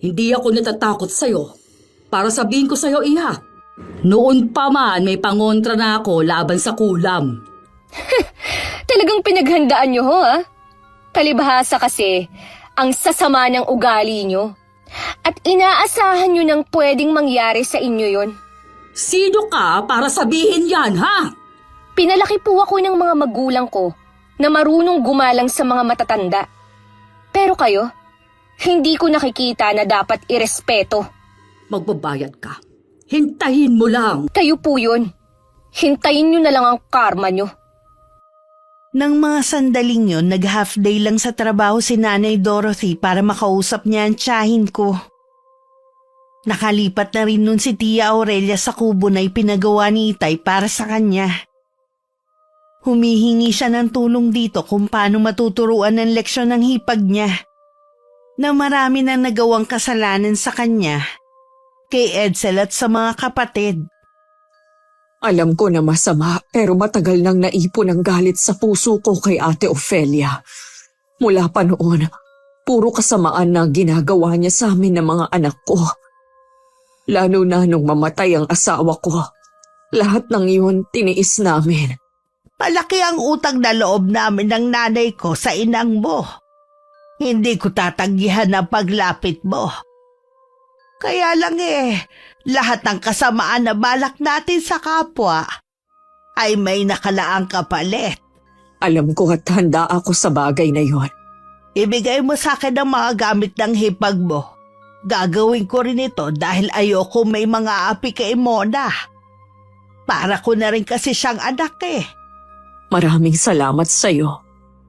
Hindi ako natatakot sa'yo. Para sabihin ko sa'yo, Iha. Noon pa man may pangontra na ako laban sa kulam. Talagang pinaghandaan nyo ho ha? Palibhasa kasi ang sasama ng ugali nyo. At inaasahan nyo nang pwedeng mangyari sa inyo yon. Sino ka para sabihin yan, ha? Pinalaki po ako ng mga magulang ko na marunong gumalang sa mga matatanda. Pero kayo, hindi ko nakikita na dapat irespeto. Magbabayad ka. Hintayin mo lang. Kayo po yun. Hintayin nyo na lang ang karma nyo. Nang mga sandaling yun, nag-half day lang sa trabaho si Nanay Dorothy para makausap niya ang tiyahin ko. Nakalipat na rin nun si Tia Aurelia sa kubo na ipinagawa ni Itay para sa kanya. Humihingi siya ng tulong dito kung paano matuturuan ng leksyon ng hipag niya na marami na nagawang kasalanan sa kanya, kay Edsel at sa mga kapatid. Alam ko na masama pero matagal nang naipon ang galit sa puso ko kay Ate Ofelia. Mula pa noon, puro kasamaan na ginagawa niya sa amin ng mga anak ko. Lalo na nung mamatay ang asawa ko. Lahat ng iyon tiniis namin. Palaki ang utang na loob namin ng nanay ko sa inang mo. Hindi ko tatanggihan ang paglapit mo. Kaya lang lahat ng kasamaan na balak natin sa kapwa ay may nakalaang kapalit. Alam ko at handa ako sa bagay na yon. Ibigay mo sa akin ang mga gamit ng hipag mo. Gagawin ko rin ito dahil ayoko may mga api kay Mona. Para ko na rin kasi siyang anak Maraming salamat sa'yo.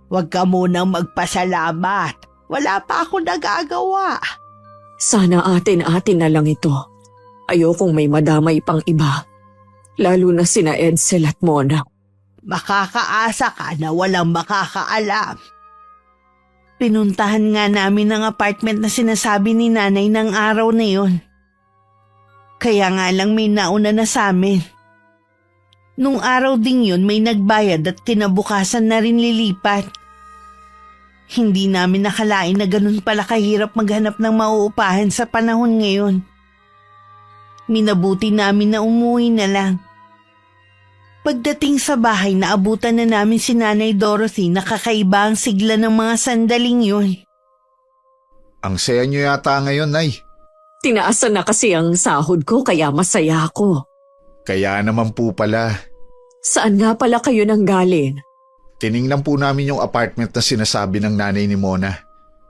Huwag ka munang magpasalamat. Wala pa ako nagagawa. Sana atin-atin na lang ito. Ayokong may madamay pang iba. Lalo na sina Edsel at Mona. Makakaasa ka na walang makakaalam. Pinuntahan nga namin ang apartment na sinasabi ni nanay ng araw na yun. Kaya nga lang may nauna na sa amin. Nung araw ding yun may nagbayad at kinabukasan na rin lilipat. Hindi namin nakalain na ganun pala kahirap maghanap ng mauupahan sa panahon ngayon. Minabuti namin na umuwi na lang. Pagdating sa bahay, naabutan na namin si Nanay Dorothy na kakaiba ang sigla ng mga sandaling yun. Ang saya nyo yata ngayon, Nay. Tinaasan na kasi ang sahod ko kaya masaya ako. Kaya naman po pala. Saan nga pala kayo nang galing? Tiningnan po namin yung apartment na sinasabi ng nanay ni Mona.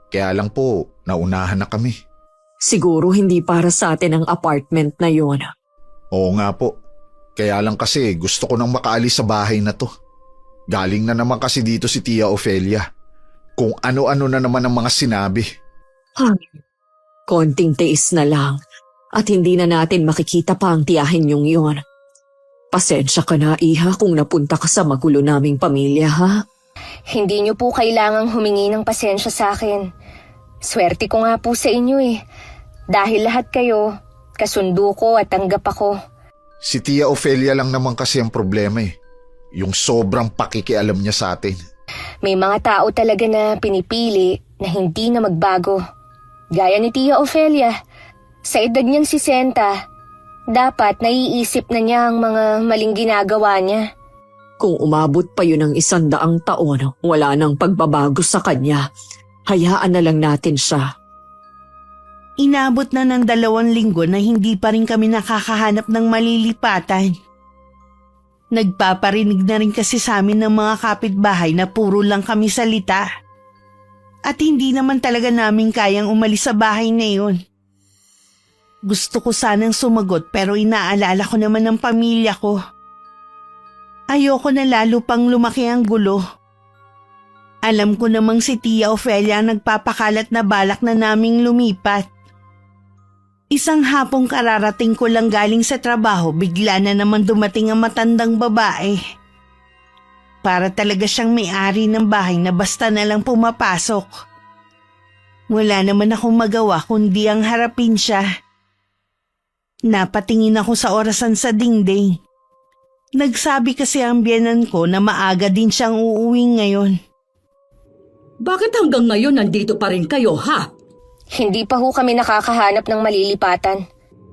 Kaya lang po, naunahan na kami. Siguro hindi para sa atin ang apartment na yon. Oo nga po. Kaya lang kasi gusto ko nang makaalis sa bahay na to. Galing na naman kasi dito si Tia Ofelia. Kung ano-ano na naman ang mga sinabi. Konting tiis na lang at hindi na natin makikita pa ang tiyahin yung yon. Pasensya ka na, Iha, kung napunta ka sa magulo naming pamilya, ha? Hindi nyo po kailangang humingi ng pasensya sa akin. Swerte ko nga po sa inyo Dahil lahat kayo, kasundo ko at tanggap ako. Si Tia Ofelia lang naman kasi ang problema Yung sobrang pakikialam niya sa atin. May mga tao talaga na pinipili na hindi na magbago. Gaya ni Tia Ofelia, sa edad niyang 60, Dapat naiisip na niya ang mga maling ginagawa niya. Kung umabot pa yun ng 100 taon, wala nang pagbabago sa kanya. Hayaan na lang natin siya. Inabot na ng 2 linggo na hindi pa rin kami nakakahanap ng malilipatan. Nagpaparinig na rin kasi sa amin ng mga kapitbahay na puro lang kami salita. At hindi naman talaga namin kayang umalis sa bahay na yun. Gusto ko sanang sumagot pero inaalala ko naman ang pamilya ko. Ayoko na lalo pang lumaki ang gulo. Alam ko namang si Tia Ofelia ang nagpapakalat na balak na naming lumipat. Isang hapong kararating ko lang galing sa trabaho, bigla na naman dumating ang matandang babae. Para talaga siyang may-ari ng bahay na basta na lang pumapasok. Wala naman akong magawa kundi ang harapin siya. Napatingin ako sa orasan sa dingding. Nagsabi kasi ang biyenan ko na maaga din siyang uuwi ngayon. Bakit hanggang ngayon nandito pa rin kayo, ha? Hindi pa ho kami nakakahanap ng malilipatan.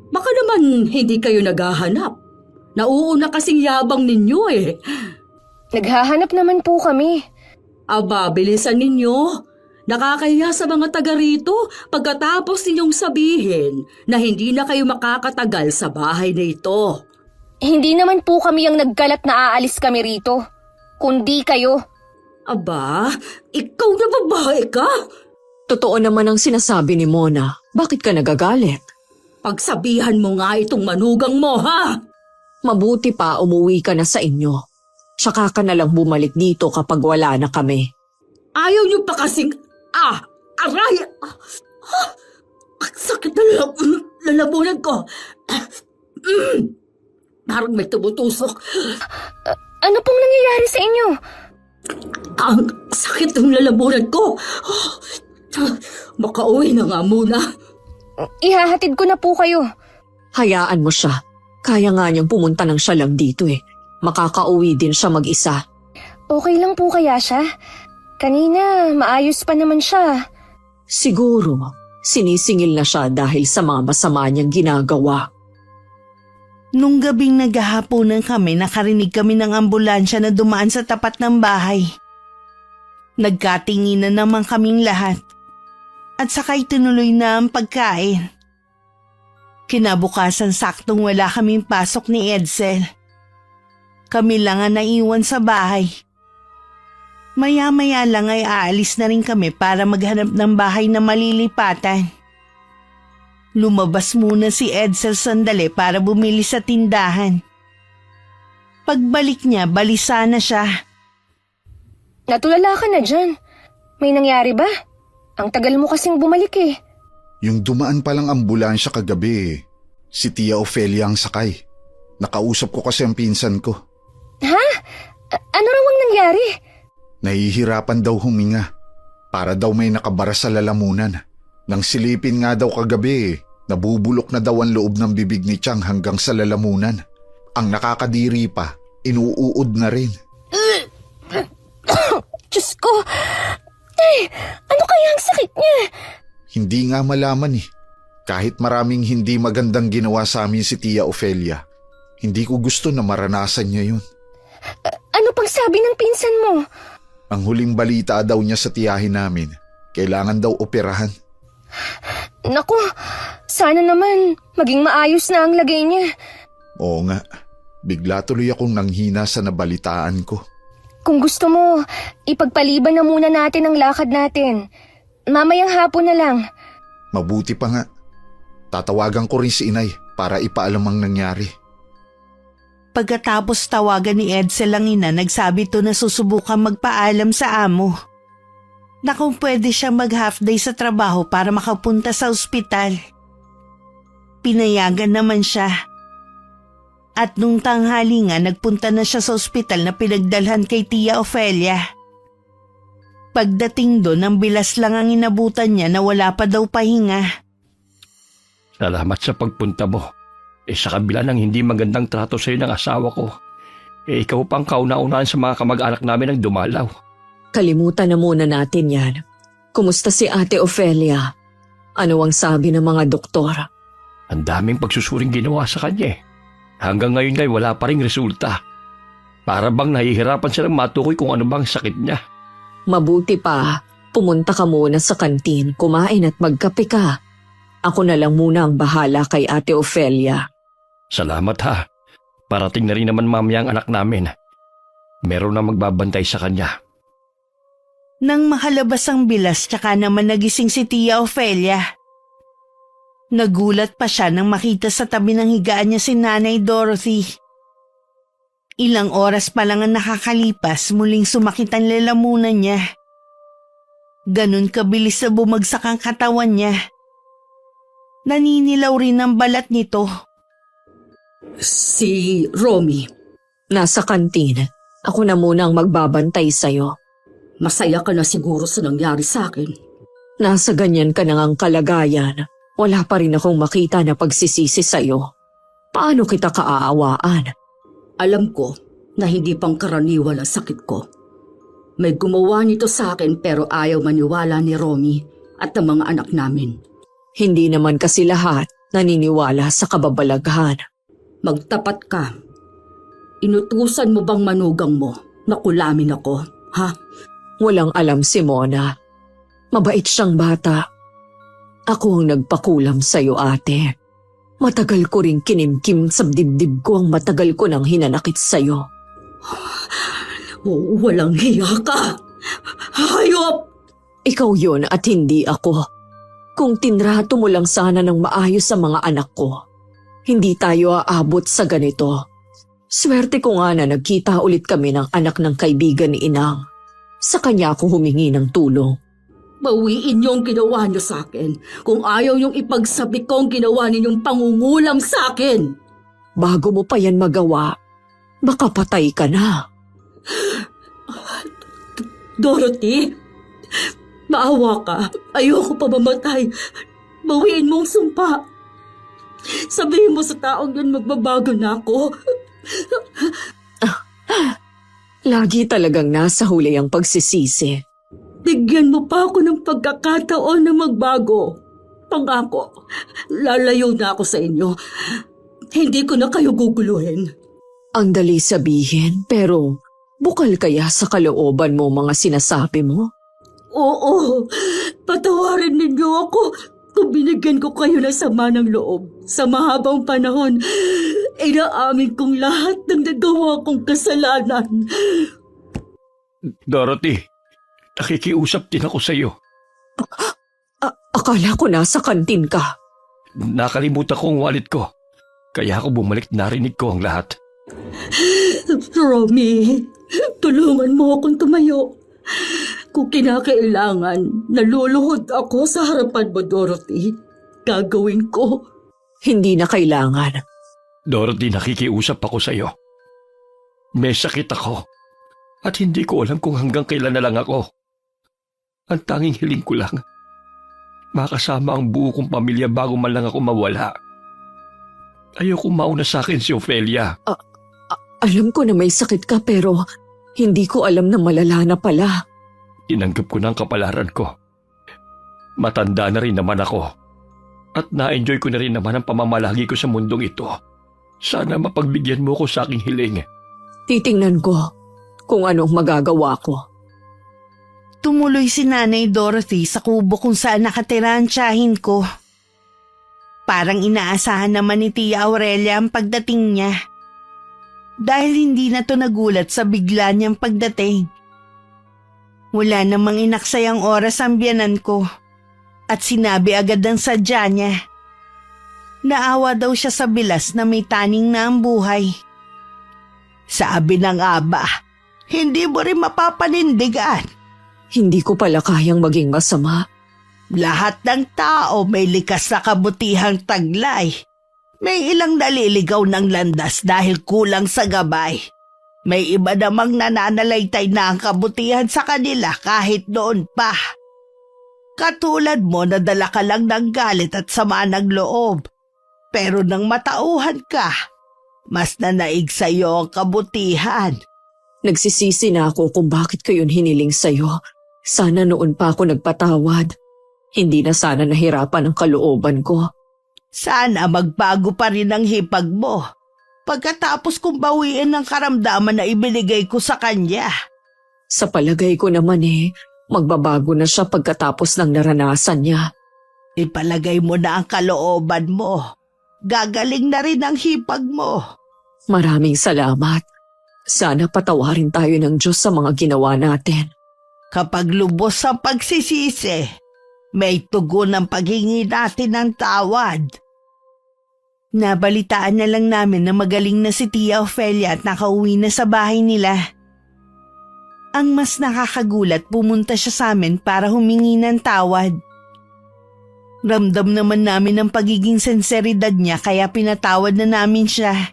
Baka naman hindi kayo naghahanap. Nauuna kasing yabang ninyo eh. Naghahanap naman po kami. Aba, bilisan ninyo. Nakakahiya sa mga taga rito pagkatapos ninyong sabihin na hindi na kayo makakatagal sa bahay na ito. Hindi naman po kami ang nagkalat na aalis kami rito. Kundi kayo. Aba, ikaw na babae ka? Totoo naman ang sinasabi ni Mona. Bakit ka nagagalit? Pagsabihan mo nga itong manugang mo, ha? Mabuti pa umuwi ka na sa inyo. Tsaka ka na lang bumalik dito kapag wala na kami. Ayaw niyo pa kasing... Aray! Ang sakit na lalamunan ko. Parang may tumutusok. Ano pong nangyayari sa inyo? Ang sakit ng lalamunan ko. Makauwi na nga muna. Ihahatid ko na po kayo. Hayaan mo siya. Kaya nga niyang pumunta ng siya lang dito eh. Makakauwi din siya mag-isa. Okay lang po kaya siya? Kanina, maayos pa naman siya. Siguro, sinisingil na siya dahil sa mga masama niyang ginagawa. Nung gabing naghahaponan kami, nakarinig kami ng ambulansya na dumaan sa tapat ng bahay. Nagkatinginan naman kaming lahat. At sakay tinuloy na ang pagkain. Kinabukasan saktong wala kaming pasok ni Edsel. Kami lang ang naiwan sa bahay. Maya-maya lang ay aalis na rin kami para maghanap ng bahay na malilipatan. Lumabas muna si Edsel sandali para bumili sa tindahan. Pagbalik niya, balisa na siya. Natulala ka na dyan. May nangyari ba? Ang tagal mo kasing bumalik eh. Yung dumaan palang ambulansya kagabi, si Tia Ofelia ang sakay. Nakausap ko kasi ang pinsan ko. Ha? Ano raw ang nangyari? Nahihirapan daw huminga. Para daw may nakabara sa lalamunan. Nang silipin nga daw kagabi, nabubulok na daw ang loob ng bibig ni Chang hanggang sa lalamunan. Ang nakakadiri pa, inuuod na rin. Diyos ko! Ay, ano kaya ang sakit niya? Hindi nga malaman eh. Kahit maraming hindi magandang ginawa sa amin si Tia Ofelia, hindi ko gusto na maranasan niya yun. Ano pang sabi ng pinsan mo? Ang huling balita daw niya sa tiyahin namin, kailangan daw operahan. Naku, sana naman maging maayos na ang lagay niya. Oo nga, bigla tuloy akong nanghina sa nabalitaan ko. Kung gusto mo, ipagpaliban na muna natin ang lakad natin. Mamayang hapon na lang. Mabuti pa nga. Tatawagan ko rin si Inay para ipaalam ang nangyari. Pagkatapos tawagan ni Edsel ang ina, nagsabi to na susubukan magpaalam sa amo. Na kung pwede siya mag-half day sa trabaho para makapunta sa ospital. Pinayagan naman siya. At nung tanghali nga, nagpunta na siya sa ospital na pinagdalhan kay Tia Ofelia. Pagdating doon, ang bilas lang ang inabutan niya na wala pa daw pahinga. Salamat sa pagpunta mo. Sa kabila ng hindi magandang trato sa'yo ng asawa ko, ikaw pang kauna-unahan sa mga kamag-anak namin ang dumalaw. Kalimutan na muna natin yan. Kumusta si Ate Ofelia? Ano ang sabi ng mga doktor? Ang daming pagsusuring ginawa sa kanya eh. Hanggang ngayon ay wala pa ring resulta. Para bang nahihirapan silang matukoy kung ano bang sakit niya. Mabuti pa, pumunta ka muna sa kantin, kumain at magkape ka. Ako na lang muna ang bahala kay Ate Ofelia. Salamat ha. Parating na rin naman mamaya ang anak namin. Meron na magbabantay sa kanya. Nang makalabas ang bilas tsaka naman nagising si Tia Ofelia. Nagulat pa siya nang makita sa tabi ng higaan niya si Nanay Dorothy. Ilang oras pa lang ang nakakalipas, muling sumakit ang lalamunan niya. Ganun kabilis na bumagsak ang katawan niya. Naninilaw rin ang balat nito. Si Romy, Nasa kantin, ako na muna ang magbabantay sa'yo. masaya ka na siguro sa nangyari sa akin. Nasa ganyan ka na ngang kalagayan, wala pa rin akong makita na pagsisisi sa'yo. Paano kita kaaawaan? Alam ko na hindi pang karaniwan ang sakit ko. May gumawa nito sa akin pero ayaw maniwala ni Romy at ng mga anak namin. Hindi naman kasi lahat naniniwala sa kababalaghan. Magtapat ka. Inutusan mo bang manugang mo na kulamin ako, ha? Walang alam si Mona. Mabait siyang bata. Ako ang nagpakulam sa'yo, ate. Matagal ko ring kinimkim sa dibdib ko ang matagal ko nang hinanakit sa'yo. Walang hiya ka! Hayop! Ikaw yun at hindi ako. Kung tinrato mo lang sana ng maayos sa mga anak ko, hindi tayo aabot sa ganito. Swerte ko nga na nagkita ulit kami ng anak ng kaibigan ni Inang. Sa kanya ako humingi ng tulong. Bawiin niyo ang ginawa niyo sa akin. Kung ayaw niyong ipagsabi ko ang ginawa ninyong pangungulam sa akin. Bago mo pa yan magawa, baka patay ka na. Dorothy, maawa ka. Ayoko pa mamatay. Bawiin mo ang sumpa. Sabihin mo sa taong yun magbabago na ako. Lagi talagang nasa huli ang pagsisisi. Bigyan mo pa ako ng pagkakataon na magbago. Pangako, lalayo na ako sa inyo. Hindi ko na kayo guguluhin. Ang dali sabihin, pero bukal kaya sa kalooban mo mga sinasabi mo? Oo, patawarin ninyo ako kung binigyan ko kayo ng sama ng loob. Sa mahabang panahon, inaamin kong lahat ng nagawa kong kasalanan. Dorothy, nakikiusap din ako sa iyo. Akala ko nasa kantin ka. Nakalimutan ko ang wallet ko. Kaya ako bumalik, narinig ko ang lahat. Romy, tulungan mo akong tumayo. Kung kinakailangan, naluluhod ako sa harapan mo, Dorothy. Gagawin ko. Hindi na kailangan. Dorothy, nakikiusap ako sa iyo. May sakit ako. At hindi ko alam kung hanggang kailan na lang ako. Ang tanging hiling ko lang, makasama ang buo kong pamilya bago man lang ako mawala. Ayoko mauna sa akin si Ofelia. Alam ko na may sakit ka pero hindi ko alam na malala na pala. Tinanggap ko na ang kapalaran ko. Matanda na rin naman ako. At na-enjoy ko na rin naman ang pamamalagi ko sa mundong ito. Sana mapagbigyan mo ko sa aking hiling. Titingnan ko kung anong magagawa ko. Tumuloy si Nanay Dorothy sa kubo kung saan nakatira ang tiyahin ko. Parang inaasahan naman ni Tia Aurelia ang pagdating niya. Dahil hindi na to nagulat sa bigla niyang pagdating. Wala namang inaksayang oras ang biyanan ko at sinabi agad ang sadya niya. Naawa daw siya sa bilas na may taning na ang buhay. Sabi ng aba, hindi mo rin mapapanindigan. Hindi ko pala kayang maging masama. Lahat ng tao may likas na kabutihang taglay. May ilang naliligaw ng landas dahil kulang sa gabay. May iba namang nananalaytay na ang kabutihan sa kanila kahit noon pa. Katulad mo, nadala ka lang ng galit at sama ng loob. Pero nang matauhan ka, mas nanaig sa'yo ang kabutihan. Nagsisisi na ako kung bakit ko yun hiniling sa'yo. Sana noon pa ako nagpatawad. Hindi na sana nahirapan ang kalooban ko. Sana magbago pa rin ang hipag mo pagkatapos kong bawiin ng karamdaman na ibinigay ko sa kanya. Sa palagay ko naman magbabago na siya pagkatapos ng naranasan niya. Ipalagay mo na ang kalooban mo. Gagaling na rin ang hipag mo. Maraming salamat. Sana patawarin tayo ng Diyos sa mga ginawa natin. Kapag lubos ang pagsisisi, may tugon ang paghingi natin ng tawad. Nabalitaan na lang namin na magaling na si Tia Ofelia at nakauwi na sa bahay nila. Ang mas nakakagulat, pumunta siya sa amin para humingi ng tawad. Ramdam naman namin ang pagiging senseridad niya kaya pinatawad na namin siya.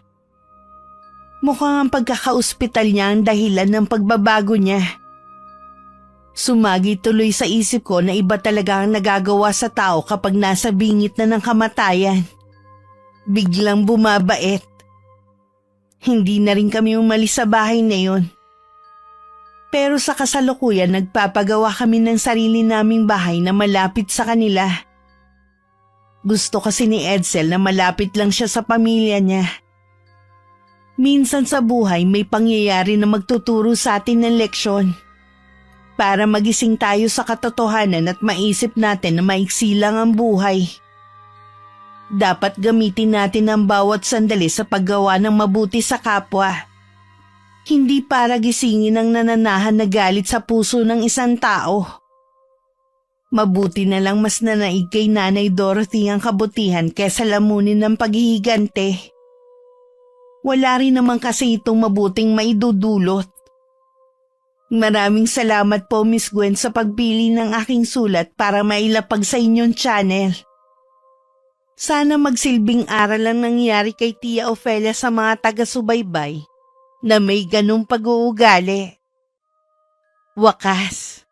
Mukhang ang pagkaka-ospital niya ang dahilan ng pagbabago niya. Sumagi tuloy sa isip ko na iba talaga ang nagagawa sa tao kapag nasa bingit na ng kamatayan. Biglang bumabait. Hindi na rin kami umalis sa bahay na yun. Pero sa kasalukuyan nagpapagawa kami ng sarili naming bahay na malapit sa kanila. Gusto kasi ni Edsel na malapit lang siya sa pamilya niya. Minsan sa buhay may pangyayari na magtuturo sa atin ng leksyon. Para magising tayo sa katotohanan at maisip natin na maiksi lang ang buhay. Dapat gamitin natin ang bawat sandali sa paggawa ng mabuti sa kapwa. Hindi para gisingin ang nananahan na galit sa puso ng isang tao. Mabuti na lang mas nanaig kay Nanay Dorothy ang kabutihan kesa lamunin ng paghihigante. Wala rin naman kasi itong mabuting maidudulot. Maraming salamat po Miss Gwen sa pagpili ng aking sulat para mailapag sa inyong channel. Sana magsilbing aral ang nangyari kay Tia Ofelia sa mga taga-subaybay na may ganong pag-uugali. Wakas.